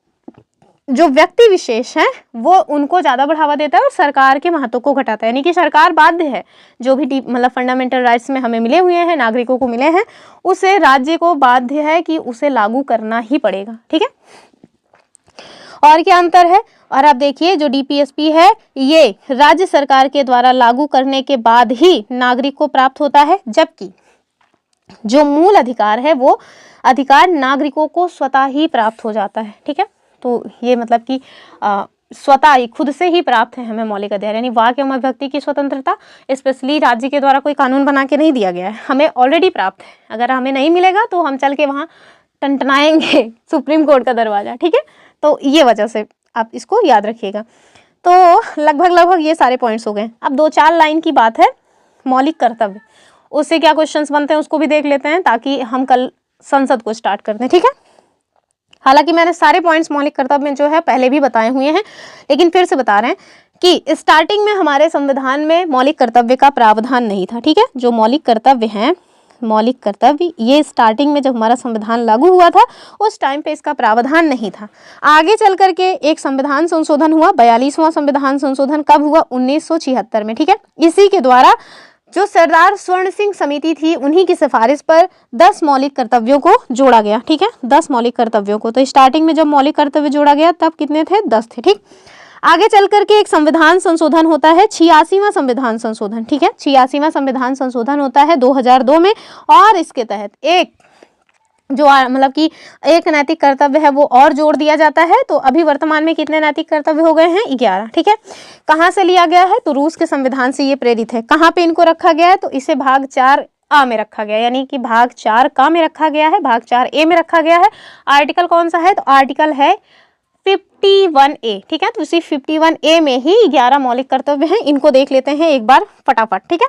जो व्यक्ति विशेष हैं वो उनको ज़्यादा बढ़ावा देता है और सरकार के महत्व को घटाता है, यानी कि सरकार बाध्य है, जो भी मतलब फंडामेंटल राइट्स में हमें मिले हुए हैं, नागरिकों को मिले हैं, उसे राज्य को बाध्य है कि उसे लागू करना ही पड़ेगा। ठीक है, और क्या अंतर है, और आप देखिए जो डीपीएसपी है ये राज्य सरकार के द्वारा लागू करने के बाद ही नागरिक को प्राप्त होता है, जबकि जो मूल अधिकार है वो अधिकार नागरिकों को स्वतः ही प्राप्त हो जाता है। ठीक है, तो ये मतलब कि स्वतः ही खुद से ही प्राप्त है हमें मौलिक अधिकार, यानी वाक एवं अभिव्यक्ति की स्वतंत्रता स्पेशली राज्य के द्वारा कोई कानून बना के नहीं दिया गया है, हमें ऑलरेडी प्राप्त है। अगर हमें नहीं मिलेगा तो हम चल के वहाँ टनटनाएंगे सुप्रीम कोर्ट का दरवाजा। ठीक है, तो ये वजह से आप इसको याद रखिएगा। तो लगभग ये सारे पॉइंट्स हो गए। अब 2-4 लाइन की बात है मौलिक कर्तव्य, उससे क्या क्वेश्चंस बनते हैं उसको भी देख लेते हैं, ताकि हम कल संसद को स्टार्ट कर दें। ठीक है, हालांकि मैंने सारे पॉइंट्स मौलिक कर्तव्य में जो है पहले भी बताए हुए हैं, लेकिन फिर से बता रहे हैं कि स्टार्टिंग में हमारे संविधान में मौलिक कर्तव्य का प्रावधान नहीं था। ठीक है, जो मौलिक कर्तव्य हैं, मौलिक कर्तव्य ये स्टार्टिंग में जब हमारा संविधान लागू हुआ था उस टाइम पे इसका प्रावधान नहीं था। आगे चल करके एक संविधान संशोधन हुआ, 42वां संविधान संशोधन कब हुआ, 1976 में। ठीक है, इसी के द्वारा जो सरदार स्वर्ण सिंह समिति थी उन्हीं की सिफारिश पर 10 मौलिक कर्तव्यों को जोड़ा गया। ठीक है, 10 मौलिक कर्तव्यों को। तो स्टार्टिंग में जब मौलिक कर्तव्य जोड़ा गया तब कितने थे, 10 थे। ठीक, आगे चल करके एक संविधान संशोधन होता है, 86वां संविधान संशोधन। ठीक है, 86वां संविधान संशोधन होता है 2002 में, और इसके तहत एक जो मतलब कि एक नैतिक कर्तव्य है वो और जोड़ दिया जाता है। तो अभी वर्तमान में कितने नैतिक कर्तव्य हो गए हैं, 11। ठीक है, कहाँ से लिया गया है, तो रूस के संविधान से ये प्रेरित है। कहाँ पे इनको रखा गया है, तो इसे भाग 4A में रखा गया, यानी कि भाग 4 में रखा गया है, भाग 4A में रखा गया है। आर्टिकल कौन सा है, तो आर्टिकल है 51A। ठीक है, तो इसी 51A में ही 11 मौलिक कर्तव्य हैं, इनको देख लेते हैं एक बार फटाफट। ठीक है,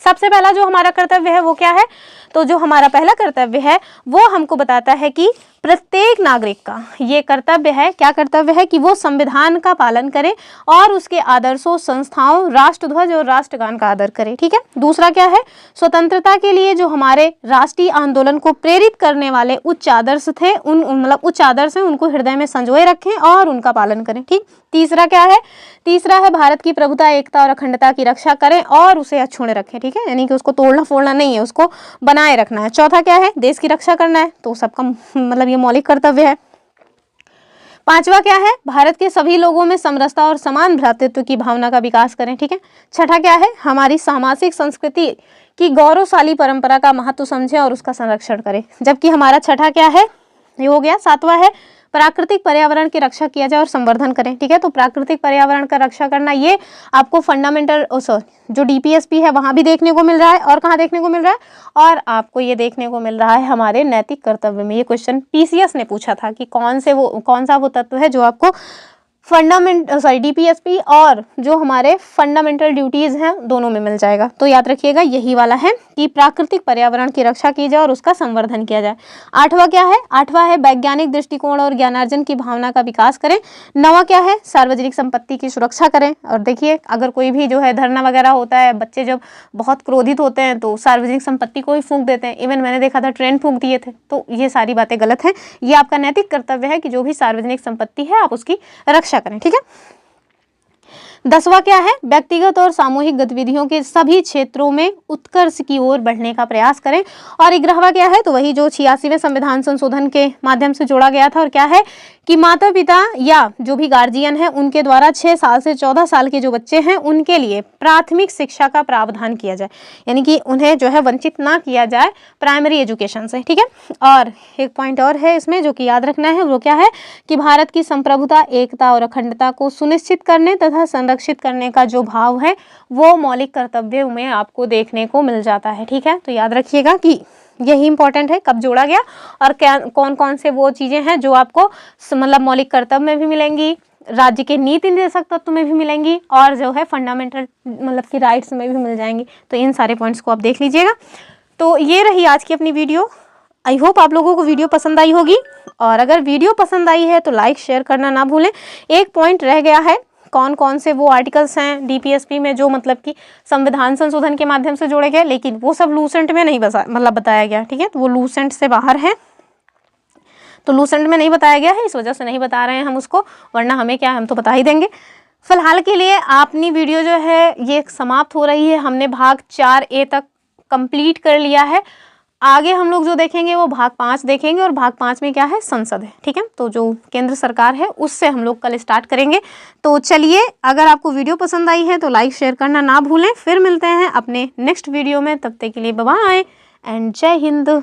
सबसे पहला जो हमारा कर्तव्य है वो क्या है, तो जो हमारा पहला कर्तव्य है वो हमको बताता है कि प्रत्येक नागरिक का ये कर्तव्य है, क्या कर्तव्य है, कि वो संविधान का पालन करे और उसके आदर्शों, संस्थाओं, राष्ट्रध्वज और राष्ट्रगान का आदर करे। ठीक है, दूसरा क्या है, स्वतंत्रता के लिए जो हमारे राष्ट्रीय आंदोलन को प्रेरित करने वाले उच्च आदर्श थे उन मतलब उच्च आदर्श हैं उनको हृदय में संजोए रखें और उनका पालन करें। ठीक, तीसरा क्या है, तीसरा है भारत की प्रभुता, एकता और अखंडता की रक्षा करें और उसे अक्षुण्ण रखें। ठीक है, यानी कि उसको तोड़ना फोड़ना नहीं है, उसको बनाए रखना है। चौथा क्या है, देश की रक्षा करना है, तो सबका मतलब ये मौलिक कर्तव्य है। पांचवा क्या है, भारत के सभी लोगों में समरसता और समान भ्रातृत्व की भावना का विकास करें। ठीक है, छठा क्या है, हमारी सामाजिक संस्कृति की गौरवशाली परंपरा का महत्व समझें और उसका संरक्षण करें। जबकि हमारा छठा क्या है, ये हो गया। सातवां है, प्राकृतिक पर्यावरण की रक्षा किया जाए और संवर्धन करें। ठीक है, तो प्राकृतिक पर्यावरण का रक्षा करना ये आपको फंडामेंटल जो डीपीएसपी है वहां भी देखने को मिल रहा है, और कहाँ देखने को मिल रहा है, और आपको ये देखने को मिल रहा है हमारे नैतिक कर्तव्य में। ये क्वेश्चन पीसीएस ने पूछा था कि कौन सा वो तत्व है जो आपको डीपीएसपी और जो हमारे फंडामेंटल ड्यूटीज हैं दोनों में मिल जाएगा। तो याद रखिएगा यही वाला है कि प्राकृतिक पर्यावरण की रक्षा की जाए और उसका संवर्धन किया जाए। 8वां क्या है? 8वां है वैज्ञानिक दृष्टिकोण और ज्ञानार्जन की भावना का विकास करें। 9वां क्या है? सार्वजनिक संपत्ति की सुरक्षा करें। और देखिए अगर कोई भी जो है धरना वगैरह होता है, बच्चे जब बहुत क्रोधित होते हैं तो सार्वजनिक संपत्ति को ही फूंक देते हैं। इवन मैंने देखा था ट्रेन फूंक दिए थे। तो ये सारी बातें गलत हैं। ये आपका नैतिक कर्तव्य है कि जो भी सार्वजनिक संपत्ति है आप उसकी रक्षा करें। ठीक है। 10वां क्या है? व्यक्तिगत और सामूहिक गतिविधियों के सभी क्षेत्रों में उत्कर्ष की ओर बढ़ने का प्रयास करें। और 11वां क्या है? तो वही जो 86वें संविधान संशोधन के माध्यम से जोड़ा गया था। और क्या है कि माता पिता या जो भी गार्जियन है उनके द्वारा 6 साल से 14 साल के जो बच्चे हैं उनके लिए प्राथमिक शिक्षा का प्रावधान किया जाए, यानी कि उन्हें जो है वंचित ना किया जाए प्राइमरी एजुकेशन से। ठीक है। और एक पॉइंट और है इसमें जो कि याद रखना है, वो क्या है कि भारत की संप्रभुता, एकता और अखंडता को सुनिश्चित करने तथा संरक्षित करने का जो भाव है वो मौलिक कर्तव्यों में आपको देखने को मिल जाता है। ठीक है। तो याद रखिएगा कि यही इंपॉर्टेंट है कब जोड़ा गया और क्या कौन कौन से वो चीजें हैं जो आपको मतलब मौलिक कर्तव्य में भी मिलेंगी, राज्य के नीति निर्देशक तत्व में भी मिलेंगी और जो है फंडामेंटल मतलब की राइट्स में भी मिल जाएंगी। तो इन सारे पॉइंट्स को आप देख लीजिएगा। तो ये रही आज की अपनी वीडियो। आई होप आप लोगों को वीडियो पसंद आई होगी, और अगर वीडियो पसंद आई है तो लाइक शेयर करना ना भूलें। एक पॉइंट रह गया है, कौन कौन से वो आर्टिकल्स हैं डीपीएसपी में जो मतलब कि संविधान संशोधन के माध्यम से जोड़े गए, लेकिन वो सब लूसेंट में नहीं बताया गया। ठीक है। तो वो लूसेंट से बाहर है, तो लूसेंट में नहीं बताया गया है, इस वजह से नहीं बता रहे हैं हम उसको, वरना हमें क्या, हम तो बता ही देंगे। फिलहाल के लिए अपनी वीडियो जो है ये समाप्त हो रही है। हमने भाग 4A तक कंप्लीट कर लिया है। आगे हम लोग जो देखेंगे वो भाग 5 देखेंगे, और भाग 5 में क्या है, संसद है। ठीक है। तो जो केंद्र सरकार है उससे हम लोग कल स्टार्ट करेंगे। तो चलिए, अगर आपको वीडियो पसंद आई है तो लाइक शेयर करना ना भूलें। फिर मिलते हैं अपने नेक्स्ट वीडियो में, तब तक के लिए बाय बाय एंड जय हिंद।